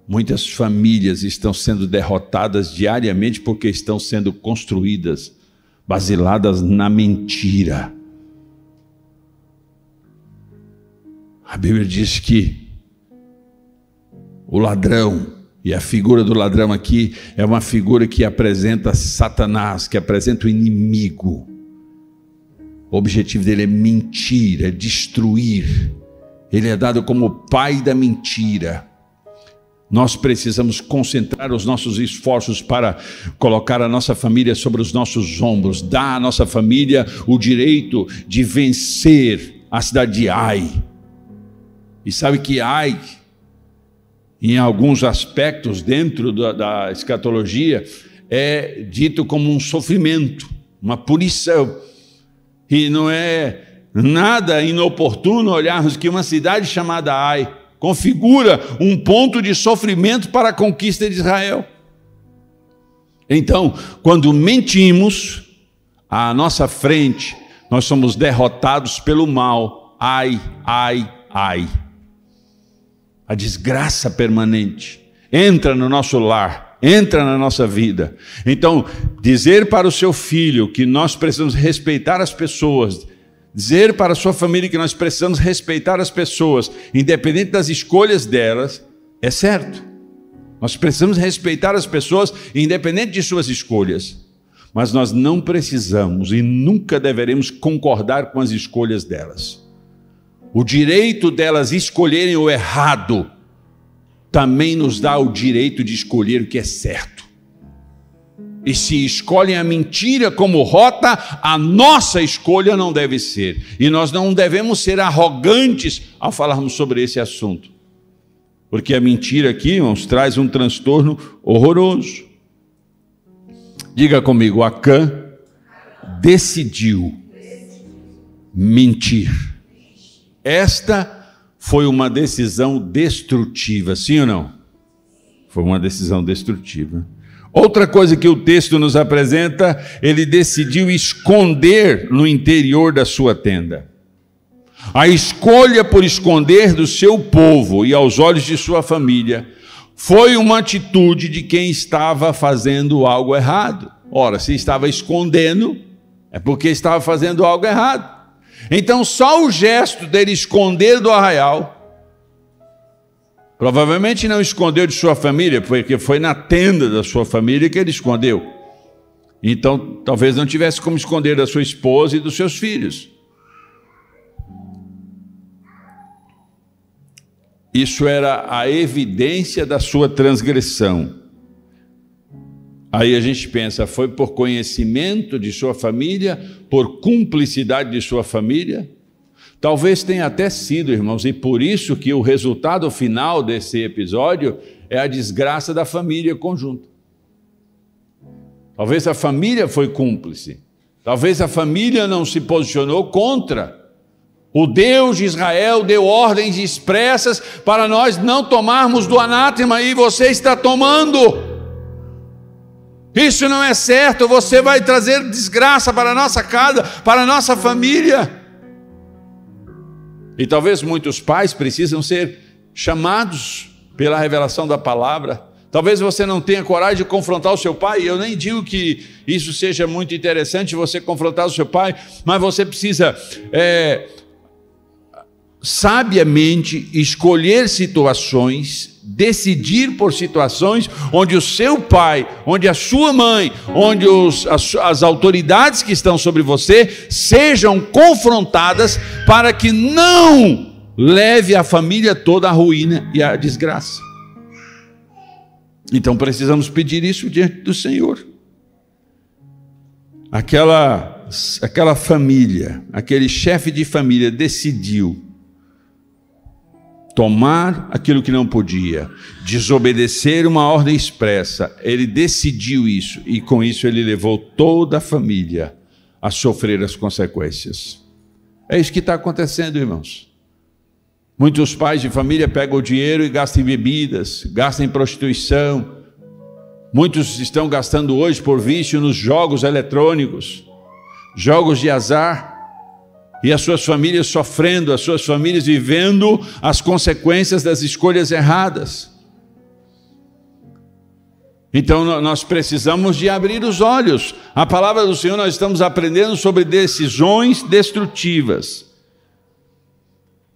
Speaker 1: Muitas famílias estão sendo derrotadas diariamente porque estão sendo construídas, basiladas na mentira. A Bíblia diz que o ladrão, e a figura do ladrão aqui é uma figura que apresenta Satanás, que apresenta o inimigo. O objetivo dele é mentir, é destruir. Ele é dado como o pai da mentira. Nós precisamos concentrar os nossos esforços para colocar a nossa família sobre os nossos ombros, dar à nossa família o direito de vencer a cidade de Ai. E sabe que Ai, em alguns aspectos dentro da escatologia, é dito como um sofrimento, uma punição. E não é nada inoportuno olharmos que uma cidade chamada Ai configura um ponto de sofrimento para a conquista de Israel. Então, quando mentimos à nossa frente, nós somos derrotados pelo mal. Ai, ai, ai. A desgraça permanente entra no nosso lar, entra na nossa vida. Então, dizer para o seu filho que nós precisamos respeitar as pessoas, dizer para a sua família que nós precisamos respeitar as pessoas, independente das escolhas delas, é certo. Nós precisamos respeitar as pessoas, independente de suas escolhas. Mas nós não precisamos e nunca deveremos concordar com as escolhas delas. O direito delas escolherem o errado também nos dá o direito de escolher o que é certo. E se escolhem a mentira como rota, a nossa escolha não deve ser. E nós não devemos ser arrogantes ao falarmos sobre esse assunto. Porque a mentira aqui, irmãos, traz um transtorno horroroso. Diga comigo, Acã decidiu mentir. Esta foi uma decisão destrutiva, sim ou não? Foi uma decisão destrutiva. Outra coisa que o texto nos apresenta, ele decidiu esconder no interior da sua tenda. A escolha por esconder do seu povo e aos olhos de sua família foi uma atitude de quem estava fazendo algo errado. Ora, se estava escondendo, é porque estava fazendo algo errado. Então, só o gesto dele esconder do arraial, provavelmente não escondeu de sua família, porque foi na tenda da sua família que ele escondeu. Então, talvez não tivesse como esconder da sua esposa e dos seus filhos. Isso era a evidência da sua transgressão. Aí a gente pensa, foi por conhecimento de sua família, por cumplicidade de sua família? Talvez tenha até sido, irmãos, e por isso que o resultado final desse episódio é a desgraça da família conjunta. Talvez a família foi cúmplice. Talvez a família não se posicionou contra. O Deus de Israel deu ordens expressas para nós não tomarmos do anátema e você está tomando. Isso não é certo, você vai trazer desgraça para a nossa casa, para a nossa família. E talvez muitos pais precisam ser chamados pela revelação da palavra. Talvez você não tenha coragem de confrontar o seu pai. Eu nem digo que isso seja muito interessante, você confrontar o seu pai, mas você precisa sabiamente escolher situações, decidir por situações onde o seu pai, onde a sua mãe, onde as autoridades que estão sobre você sejam confrontadas para que não leve a família toda à ruína e à desgraça. Então precisamos pedir isso diante do Senhor. Aquela família, aquele chefe de família decidiu tomar aquilo que não podia, desobedecer uma ordem expressa. Ele decidiu isso e com isso ele levou toda a família a sofrer as consequências. É isso que está acontecendo, irmãos. Muitos pais de família pegam o dinheiro e gastam em bebidas, gastam em prostituição. Muitos estão gastando hoje por vício nos jogos eletrônicos, jogos de azar. E as suas famílias sofrendo, as suas famílias vivendo as consequências das escolhas erradas. Então nós precisamos de abrir os olhos. A palavra do Senhor, nós estamos aprendendo sobre decisões destrutivas.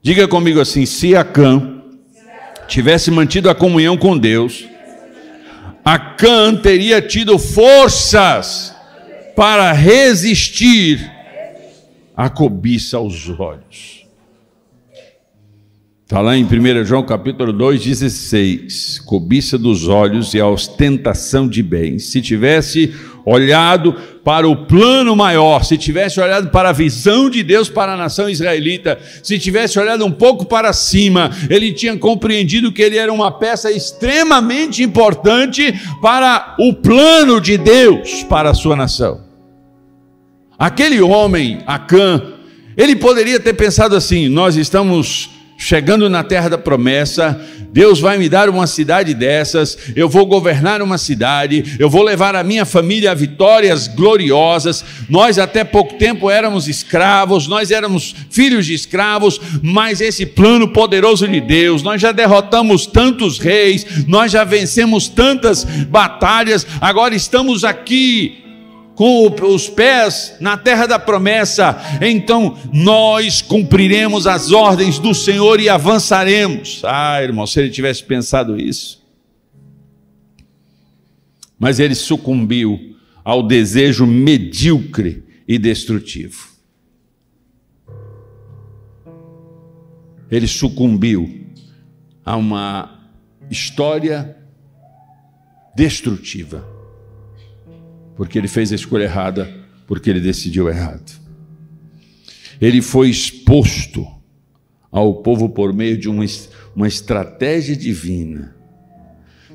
Speaker 1: Diga comigo assim: se Acã tivesse mantido a comunhão com Deus, Acã teria tido forças para resistir à cobiça aos olhos. Está lá em 1 João capítulo 2,16, cobiça dos olhos e a ostentação de bens. Se tivesse olhado para o plano maior, se tivesse olhado para a visão de Deus para a nação israelita, se tivesse olhado um pouco para cima, ele tinha compreendido que ele era uma peça extremamente importante para o plano de Deus para a sua nação. Aquele homem, Acã, ele poderia ter pensado assim: nós estamos chegando na terra da promessa, Deus vai me dar uma cidade dessas, eu vou governar uma cidade, eu vou levar a minha família a vitórias gloriosas. Nós até pouco tempo éramos escravos, nós éramos filhos de escravos, mas esse plano poderoso de Deus, nós já derrotamos tantos reis, nós já vencemos tantas batalhas, agora estamos aqui com os pés na terra da promessa, então nós cumpriremos as ordens do Senhor e avançaremos. Irmão, se ele tivesse pensado isso. Mas ele sucumbiu ao desejo medíocre e destrutivo. Ele sucumbiu a uma história destrutiva. Porque ele fez a escolha errada, porque ele decidiu errado. Ele foi exposto ao povo por meio de uma estratégia divina.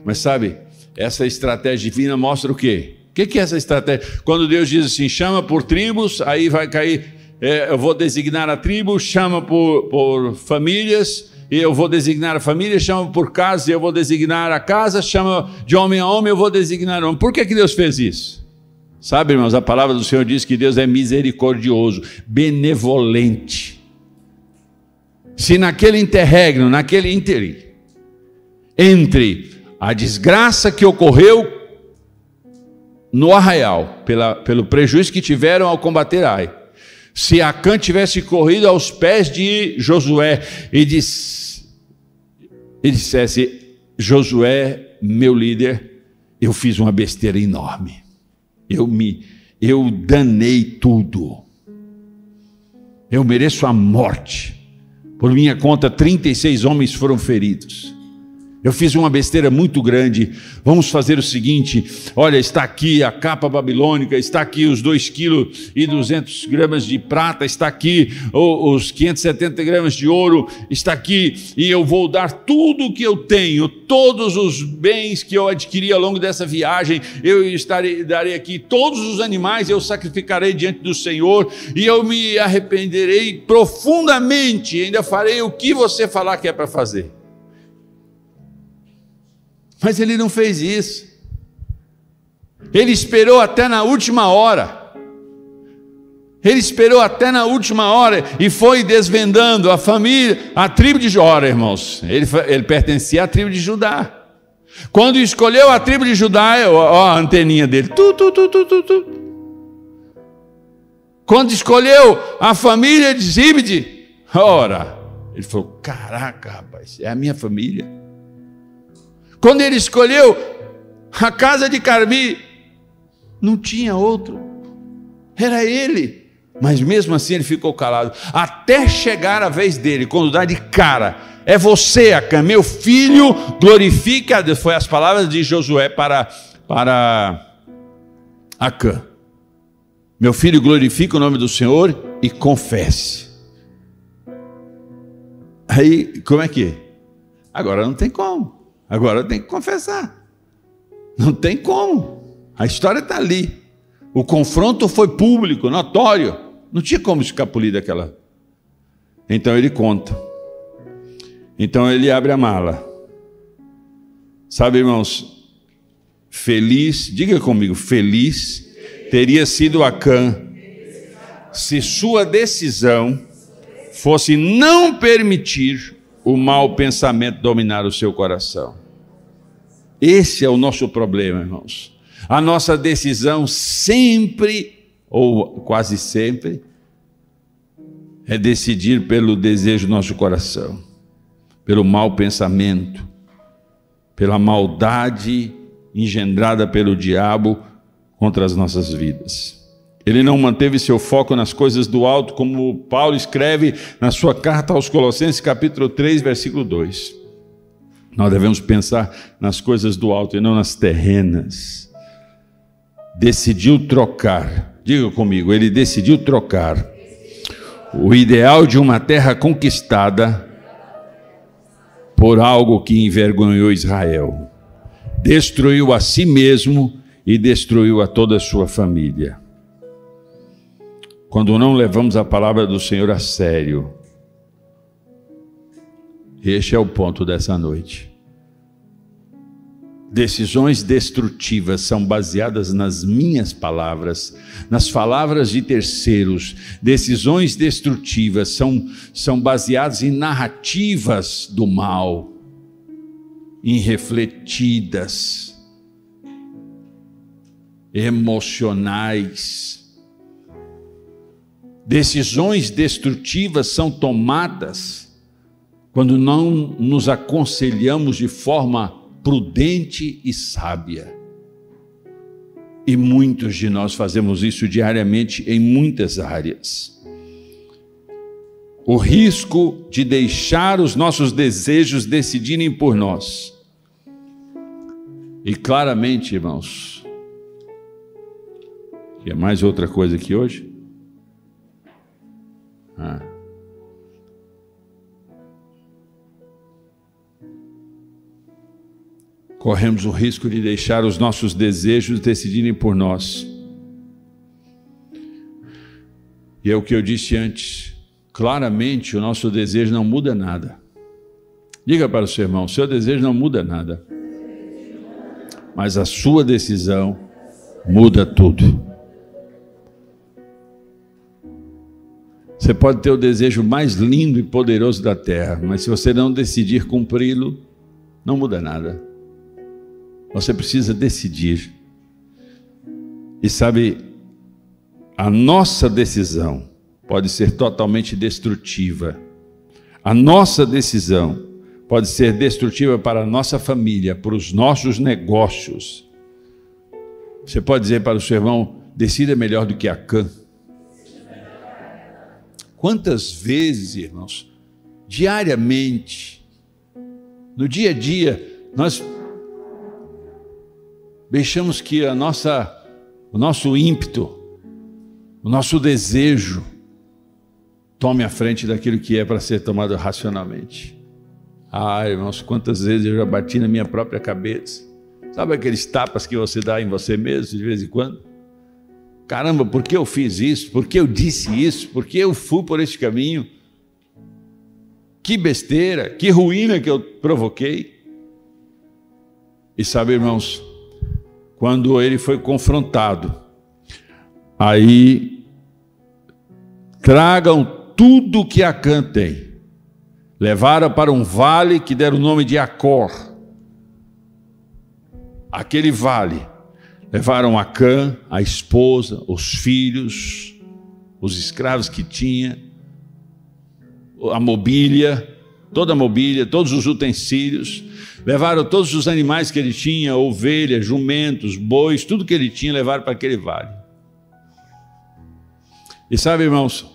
Speaker 1: Mas sabe, essa estratégia divina mostra o quê? O que é essa estratégia? Quando Deus diz assim, chama por tribos, aí vai cair, eu vou designar a tribo, chama por famílias, e eu vou designar a família, chama por casa, e eu vou designar a casa, chama de homem a homem, eu vou designar homem. Por que Deus fez isso? Sabe, irmãos, a palavra do Senhor diz que Deus é misericordioso, benevolente. Se naquele interregno, naquele ínterim, entre a desgraça que ocorreu no arraial, pelo prejuízo que tiveram ao combater Ai, se Acã tivesse corrido aos pés de Josué e dissesse, Josué, meu líder, eu fiz uma besteira enorme. Eu danei tudo. Eu mereço a morte. Por minha conta, 36 homens foram feridos. Eu fiz uma besteira muito grande. Vamos fazer o seguinte: olha, está aqui a capa babilônica, está aqui os 2,2 kg de prata, está aqui os 570 gramas de ouro, está aqui, e eu vou dar tudo o que eu tenho, todos os bens que eu adquiri ao longo dessa viagem, darei aqui todos os animais, eu sacrificarei diante do Senhor, e eu me arrependerei profundamente, ainda farei o que você falar que é para fazer. Mas ele não fez isso. Ele esperou até na última hora. Ele esperou até na última hora e foi desvendando a família, a tribo de Judá, irmãos. Ele pertencia à tribo de Judá. Quando escolheu a tribo de Judá, ó a anteninha dele. Quando escolheu a família de Zibde, ora, ele falou, caraca, rapaz, é a minha família. Quando ele escolheu a casa de Carmi, não tinha outro, era ele. Mas mesmo assim ele ficou calado, até chegar a vez dele, quando dá de cara, é você, Acã, meu filho, glorifique a Deus. Foi as palavras de Josué para Acã. Meu filho, glorifique o nome do Senhor e confesse. Aí, como é que é? Agora não tem como. Agora tem que confessar. Não tem como. A história está ali. O confronto foi público, notório. Não tinha como escapulir daquela. Então ele conta. Então ele abre a mala. Sabe, irmãos, feliz, diga comigo, feliz teria sido Acã se sua decisão fosse não permitir o mau pensamento dominar o seu coração. Esse é o nosso problema, irmãos. A nossa decisão sempre, ou quase sempre, é decidir pelo desejo do nosso coração, pelo mau pensamento, pela maldade engendrada pelo diabo contra as nossas vidas. Ele não manteve seu foco nas coisas do alto, como Paulo escreve na sua carta aos Colossenses, capítulo 3, versículo 2. Nós devemos pensar nas coisas do alto e não nas terrenas. Decidiu trocar, diga comigo, ele decidiu trocar o ideal de uma terra conquistada por algo que envergonhou Israel. Destruiu a si mesmo e destruiu a toda a sua família. Quando não levamos a palavra do Senhor a sério, este é o ponto dessa noite. Decisões destrutivas são baseadas nas minhas palavras, nas palavras de terceiros. Decisões destrutivas são baseadas em narrativas do mal, irrefletidas, emocionais. Decisões destrutivas são tomadas quando não nos aconselhamos de forma prudente e sábia. E muitos de nós fazemos isso diariamente em muitas áreas. O risco de deixar os nossos desejos decidirem por nós. E claramente, irmãos, quer mais outra coisa aqui hoje? Corremos o risco de deixar os nossos desejos decidirem por nós. E é o que eu disse antes, claramente o nosso desejo não muda nada. Diga para o seu irmão, seu desejo não muda nada, mas a sua decisão muda tudo. Você pode ter o desejo mais lindo e poderoso da terra, mas se você não decidir cumpri-lo, não muda nada. Você precisa decidir. E sabe, a nossa decisão pode ser totalmente destrutiva. A nossa decisão pode ser destrutiva para a nossa família, para os nossos negócios. Você pode dizer para o seu irmão, decida melhor do que Acã. Quantas vezes, irmãos, diariamente, no dia a dia, nós deixamos que o nosso ímpeto, o nosso desejo, tome a frente daquilo que é para ser tomado racionalmente. Irmãos, quantas vezes eu já bati na minha própria cabeça. Sabe aqueles tapas que você dá em você mesmo de vez em quando? Caramba, por que eu fiz isso? Por que eu disse isso? Por que eu fui por este caminho? Que besteira, que ruína que eu provoquei. E sabe, irmãos, quando ele foi confrontado, aí tragam tudo que Acã tem. Levaram para um vale que deram o nome de Acor. Aquele vale. Levaram Acã, a esposa, os filhos, os escravos que tinha, a mobília, toda a mobília, todos os utensílios. Levaram todos os animais que ele tinha, ovelhas, jumentos, bois, tudo que ele tinha, levaram para aquele vale. E sabe, irmãos,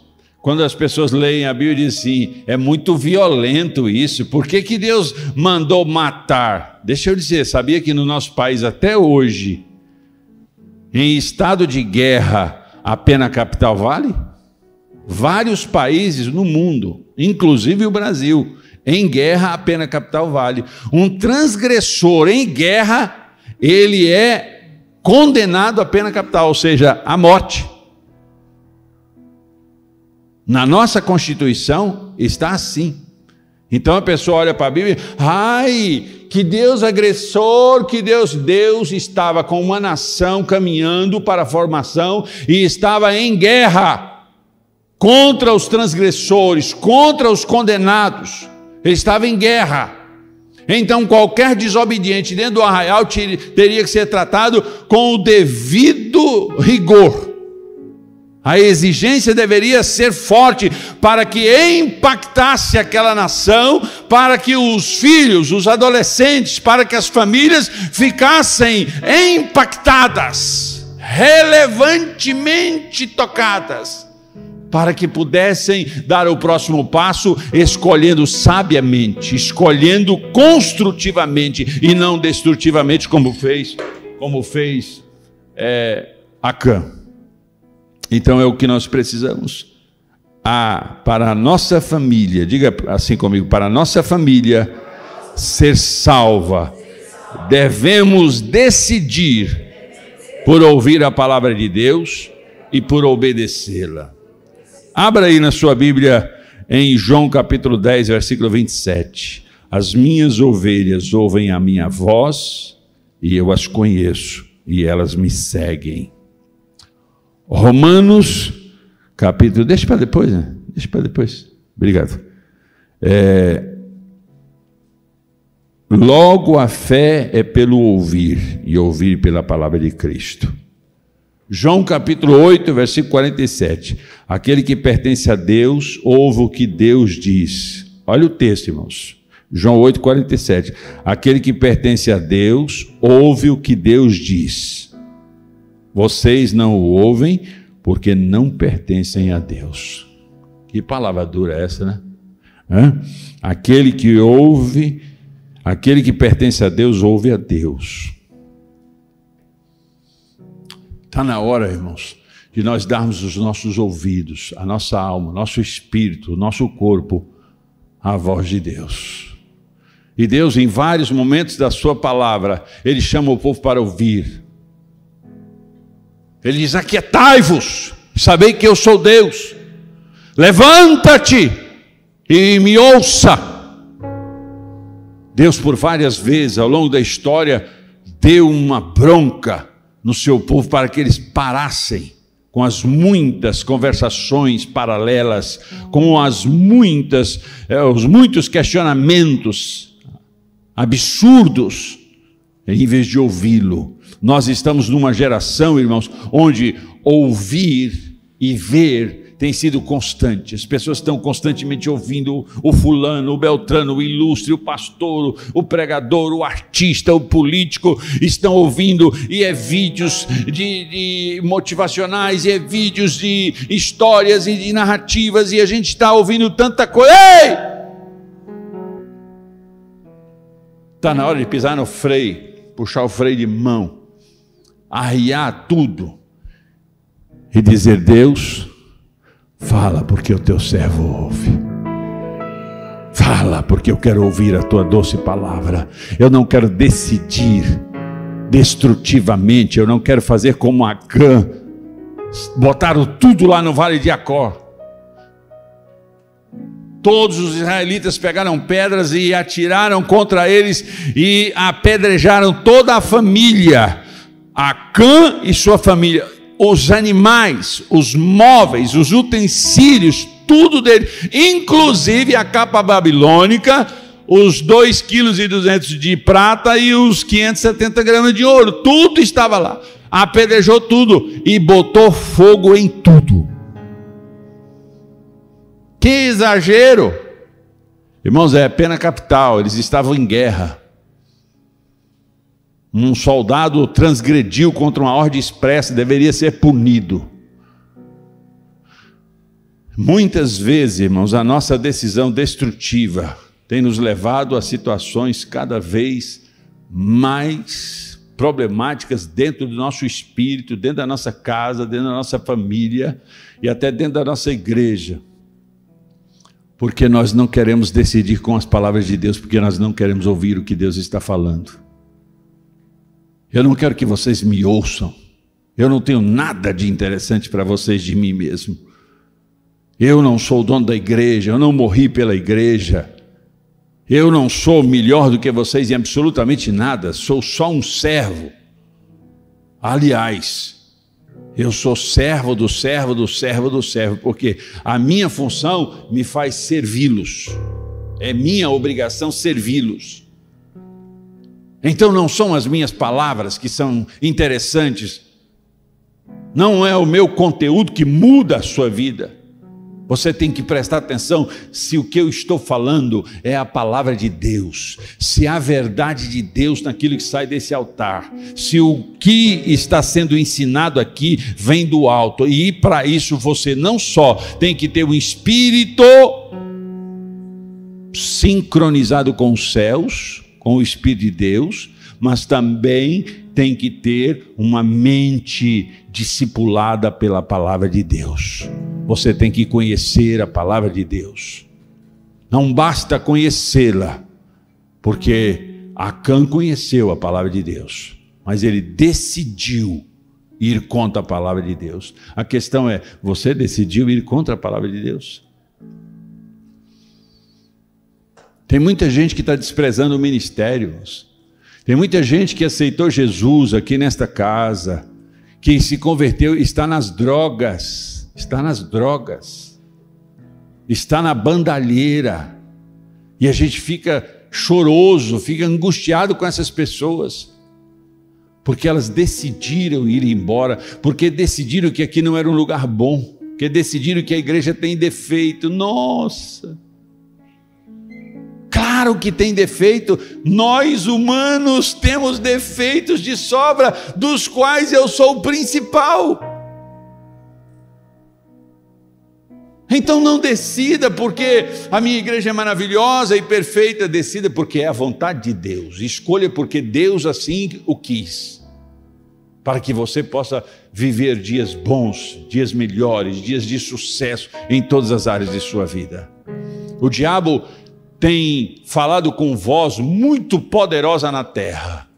Speaker 1: quando as pessoas leem a Bíblia e dizem assim, é muito violento isso, por que que Deus mandou matar? Deixa eu dizer, sabia que no nosso país até hoje, em estado de guerra, a pena capital vale? Vários países no mundo, inclusive o Brasil, em guerra a pena capital vale. Um transgressor em guerra, ele é condenado à pena capital, ou seja, à morte. Na nossa Constituição está assim. Então a pessoa olha para a Bíblia, que Deus agressor, que Deus estava com uma nação caminhando para a formação e estava em guerra contra os transgressores, contra os condenados. Ele estava em guerra. Então qualquer desobediente dentro do arraial teria que ser tratado com o devido rigor. A exigência deveria ser forte para que impactasse aquela nação, para que os filhos, os adolescentes, para que as famílias ficassem impactadas, relevantemente tocadas, para que pudessem dar o próximo passo, escolhendo sabiamente, escolhendo construtivamente e não destrutivamente, como fez Acã. Então é o que nós precisamos. Para a nossa família, diga assim comigo, para a nossa família ser salva, devemos decidir por ouvir a palavra de Deus e por obedecê-la. Abra aí na sua Bíblia em João capítulo 10, versículo 27. As minhas ovelhas ouvem a minha voz e eu as conheço e elas me seguem. Romanos, capítulo... Deixa para depois, né? Deixa para depois. Obrigado. Logo a fé é pelo ouvir, e ouvir pela palavra de Cristo. João capítulo 8, versículo 47. Aquele que pertence a Deus, ouve o que Deus diz. Olha o texto, irmãos. João 8, 47. Aquele que pertence a Deus, ouve o que Deus diz. Vocês não o ouvem porque não pertencem a Deus. Que palavra dura é essa, né? Aquele que pertence a Deus, ouve a Deus. Está na hora, irmãos, de nós darmos os nossos ouvidos, a nossa alma, nosso espírito, o nosso corpo à voz de Deus. E Deus, em vários momentos da sua palavra, Ele chama o povo para ouvir. Ele diz: aquietai-vos, sabei que eu sou Deus, levanta-te e me ouça. Deus, por várias vezes ao longo da história, deu uma bronca no seu povo para que eles parassem com as muitas conversações paralelas, com os muitos questionamentos absurdos, em vez de ouvi-lo. Nós estamos numa geração, irmãos, onde ouvir e ver tem sido constante. As pessoas estão constantemente ouvindo o fulano, o beltrano, o ilustre, o pastor, o pregador, o artista, o político, estão ouvindo, e é vídeos de motivacionais, e é vídeos de histórias e de narrativas, e a gente está ouvindo tanta coisa. Ei! Está na hora de pisar no freio, puxar o freio de mão, arriar tudo e dizer: Deus, fala, porque o teu servo ouve. Fala, porque eu quero ouvir a tua doce palavra. Eu não quero decidir destrutivamente, eu não quero fazer como Acã, botaram tudo lá no vale de Acor. Todos os israelitas pegaram pedras e atiraram contra eles e apedrejaram toda a família, Acã e sua família, os animais, os móveis, os utensílios, tudo dele, inclusive a capa babilônica, os 2,2 kg de prata e os 570 gramas de ouro, tudo estava lá. Apedrejou tudo e botou fogo em tudo. Que exagero! Irmãos, é pena capital, eles estavam em guerra. Um soldado transgrediu contra uma ordem expressa, deveria ser punido. Muitas vezes, irmãos, a nossa decisão destrutiva tem nos levado a situações cada vez mais problemáticas dentro do nosso espírito, dentro da nossa casa, dentro da nossa família e até dentro da nossa igreja. Porque nós não queremos decidir com as palavras de Deus, porque nós não queremos ouvir o que Deus está falando. Eu não quero que vocês me ouçam. Eu não tenho nada de interessante para vocês de mim mesmo. Eu não sou o dono da igreja, eu não morri pela igreja. Eu não sou melhor do que vocês em absolutamente nada, sou só um servo. Aliás, eu sou servo do servo do servo do servo, porque a minha função me faz servi-los. É minha obrigação servi-los. Então não são as minhas palavras que são interessantes Não é o meu conteúdo que muda a sua vida. Você tem que prestar atenção se o que eu estou falando é a palavra de Deus, se há verdade de Deus naquilo que sai desse altar, se o que está sendo ensinado aqui vem do alto. E para isso você não só tem que ter um espírito sincronizado com os céus, com o Espírito de Deus, mas também tem que ter uma mente discipulada pela palavra de Deus. Você tem que conhecer a palavra de Deus. Não basta conhecê-la, porque Acã conheceu a palavra de Deus, mas ele decidiu ir contra a palavra de Deus. A questão é, você decidiu ir contra a palavra de Deus? Tem muita gente que está desprezando o ministério. Tem muita gente que aceitou Jesus aqui nesta casa, que se converteu, está nas drogas, está na bandalheira, e a gente fica choroso, fica angustiado com essas pessoas, porque elas decidiram ir embora, porque decidiram que aqui não era um lugar bom, porque decidiram que a igreja tem defeito. Nossa! Claro que tem defeito, nós humanos temos defeitos de sobra, dos quais eu sou o principal. Então não decida porque a minha igreja é maravilhosa e perfeita, decida porque é a vontade de Deus, escolha porque Deus assim o quis, para que você possa viver dias bons, dias melhores, dias de sucesso em todas as áreas de sua vida. O diabo tem falado com voz muito poderosa na terra.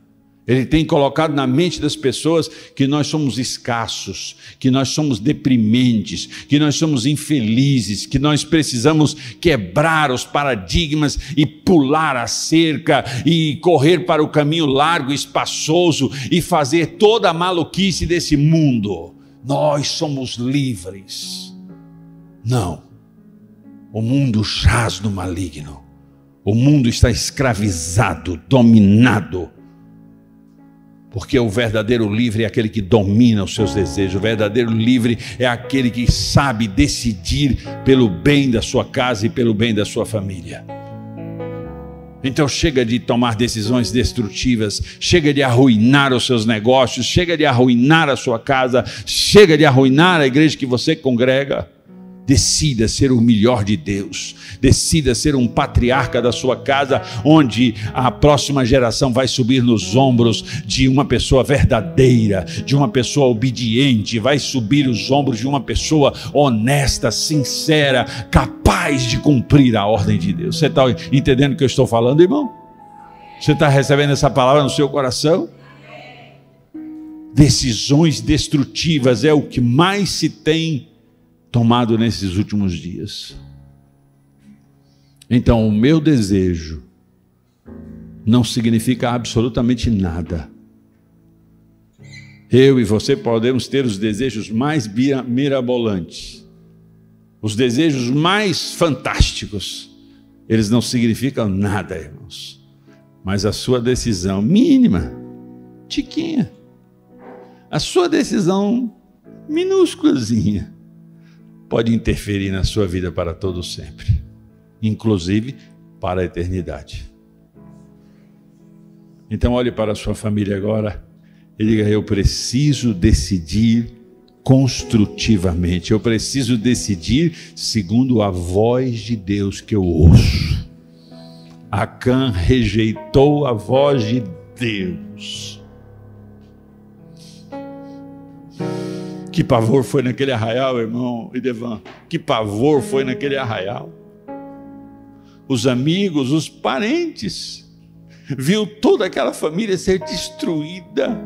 Speaker 1: Ele tem colocado na mente das pessoas que nós somos escassos, que nós somos deprimentes, que nós somos infelizes, que nós precisamos quebrar os paradigmas e pular a cerca e correr para o caminho largo e espaçoso e fazer toda a maluquice desse mundo. Nós somos livres. Não. O mundo jaz no maligno. O mundo está escravizado, dominado. Porque o verdadeiro livre é aquele que domina os seus desejos. O verdadeiro livre é aquele que sabe decidir pelo bem da sua casa e pelo bem da sua família. Então chega de tomar decisões destrutivas, chega de arruinar os seus negócios, chega de arruinar a sua casa, chega de arruinar a igreja que você congrega. Decida ser o melhor de Deus, decida ser um patriarca da sua casa, onde a próxima geração vai subir nos ombros de uma pessoa verdadeira, de uma pessoa obediente, vai subir os ombros de uma pessoa honesta, sincera, capaz de cumprir a ordem de Deus. Você está entendendo o que eu estou falando, irmão? Você está recebendo essa palavra no seu coração? Decisões destrutivas é o que mais se tem tomado nesses últimos dias. Então, o meu desejo não significa absolutamente nada. Eu e você podemos ter os desejos mais mirabolantes, os desejos mais fantásticos. Eles não significam nada, irmãos. Mas a sua decisão mínima, tiquinha, a sua decisão minúsculazinha, pode interferir na sua vida para todo sempre, inclusive para a eternidade. Então olhe para a sua família agora e diga: eu preciso decidir construtivamente, eu preciso decidir segundo a voz de Deus que eu ouço. Acã rejeitou a voz de Deus. Que pavor foi naquele arraial, irmão Idevan? Que pavor foi naquele arraial? Os amigos, os parentes, viu toda aquela família ser destruída,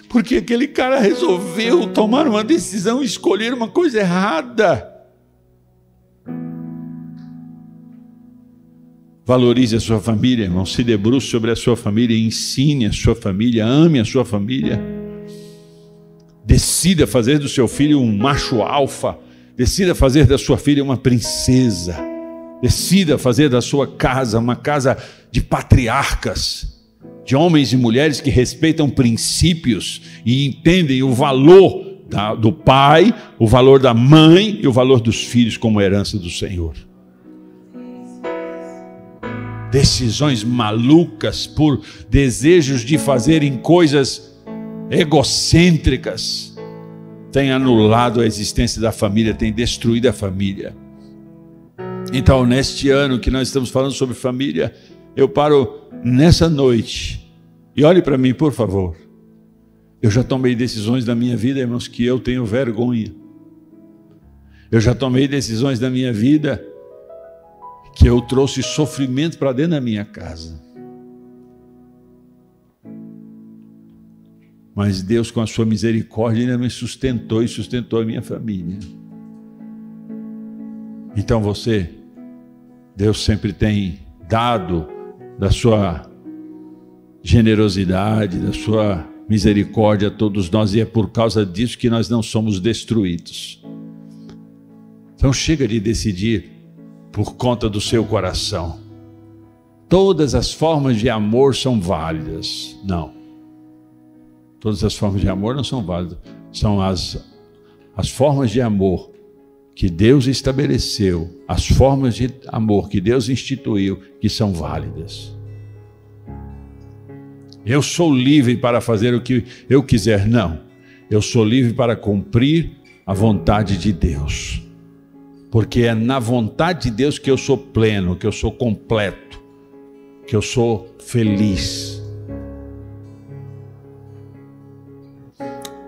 Speaker 1: porque aquele cara resolveu tomar uma decisão, escolher uma coisa errada. Valorize a sua família, irmão, se debruce sobre a sua família, ensine a sua família, ame a sua família. Decida fazer do seu filho um macho alfa. Decida fazer da sua filha uma princesa. Decida fazer da sua casa uma casa de patriarcas, de homens e mulheres que respeitam princípios e entendem o valor do pai, o valor da mãe e o valor dos filhos como herança do Senhor. Decisões malucas por desejos de fazerem coisas egocêntricas têm anulado a existência da família, têm destruído a família. Então, neste ano que nós estamos falando sobre família, eu paro nessa noite e olhe para mim, por favor. Eu já tomei decisões da minha vida, irmãos, que eu tenho vergonha. Eu já tomei decisões da minha vida que eu trouxe sofrimento para dentro da minha casa. Mas Deus, com a sua misericórdia, ainda me sustentou e sustentou a minha família. Então Deus sempre tem dado da sua generosidade, da sua misericórdia a todos nós, e é por causa disso que nós não somos destruídos. Então chega de decidir por conta do seu coração. Todas as formas de amor são válidas. Não. Todas as formas de amor não são válidas. São as formas de amor que Deus estabeleceu, as formas de amor que Deus instituiu, que são válidas. Eu sou livre para fazer o que eu quiser. Não. Eu sou livre para cumprir a vontade de Deus. Porque é na vontade de Deus que eu sou pleno, que eu sou completo, que eu sou feliz.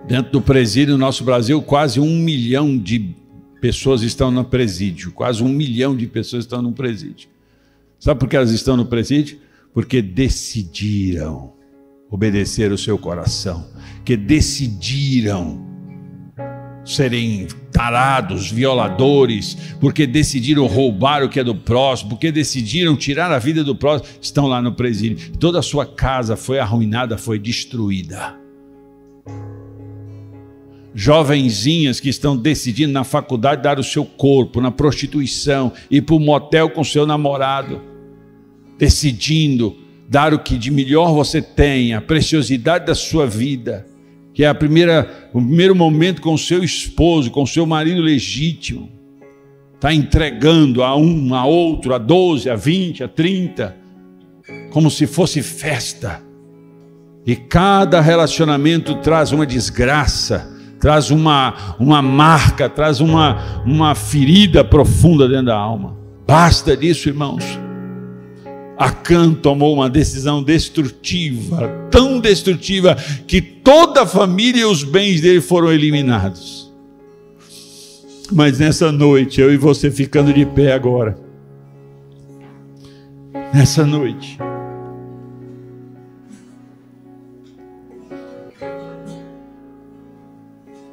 Speaker 1: Dentro do presídio no nosso Brasil, quase 1 milhão de pessoas estão no presídio. Quase 1 milhão de pessoas estão no presídio. Sabe por que elas estão no presídio? Porque decidiram obedecer o seu coração, que decidiram serem tarados, violadores, porque decidiram roubar o que é do próximo, porque decidiram tirar a vida do próximo, estão lá no presídio. Toda a sua casa foi arruinada, foi destruída. Jovenzinhas que estão decidindo na faculdade dar o seu corpo na prostituição, ir para o motel com seu namorado, decidindo dar o que de melhor você tem, a preciosidade da sua vida, que é o primeiro momento com o seu esposo, com o seu marido legítimo, está entregando a um, a outro, a 12, a 20, a 30, como se fosse festa. E cada relacionamento traz uma desgraça, traz uma marca, traz uma ferida profunda dentro da alma. Basta disso, irmãos. Acã tomou uma decisão destrutiva, tão destrutiva, que toda a família e os bens dele foram eliminados. Mas nessa noite, eu e você ficando de pé agora, nessa noite,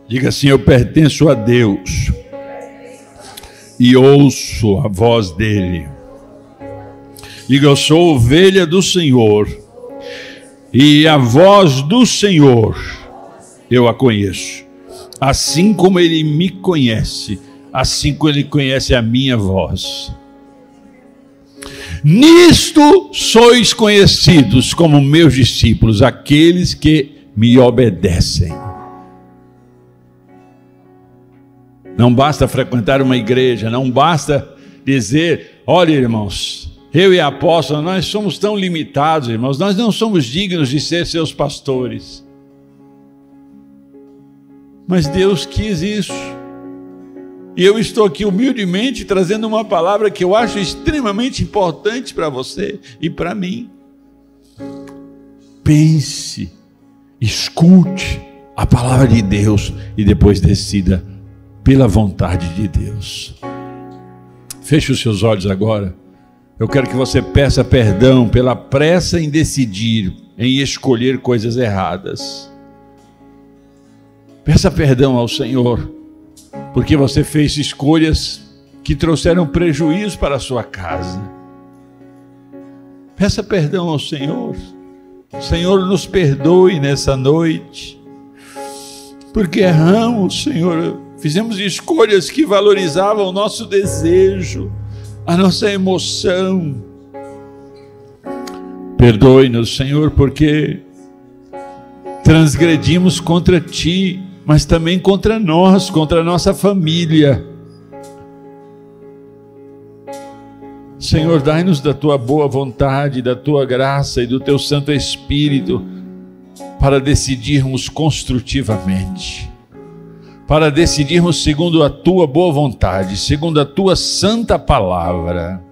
Speaker 1: diga assim: eu pertenço a Deus e ouço a voz dele. Diga: eu sou ovelha do Senhor e a voz do Senhor eu a conheço. Assim como ele me conhece, assim como ele conhece a minha voz. Nisto sois conhecidos como meus discípulos, aqueles que me obedecem. Não basta frequentar uma igreja, não basta dizer: olha, irmãos, eu e a apóstola, nós somos tão limitados, irmãos, nós não somos dignos de ser seus pastores. Mas Deus quis isso. E eu estou aqui humildemente trazendo uma palavra que eu acho extremamente importante para você e para mim. Pense, escute a palavra de Deus e depois decida pela vontade de Deus. Feche os seus olhos agora. Eu quero que você peça perdão pela pressa em decidir, em escolher coisas erradas. Peça perdão ao Senhor, porque você fez escolhas que trouxeram prejuízo para a sua casa. Peça perdão ao Senhor. O Senhor nos perdoe nessa noite, porque erramos, Senhor. Fizemos escolhas que valorizavam o nosso desejo, a nossa emoção. Perdoe-nos, Senhor, porque transgredimos contra Ti, mas também contra nós, contra a nossa família. Senhor, dai-nos da Tua boa vontade, da Tua graça e do Teu Santo Espírito para decidirmos construtivamente, para decidirmos segundo a Tua boa vontade, segundo a Tua santa palavra.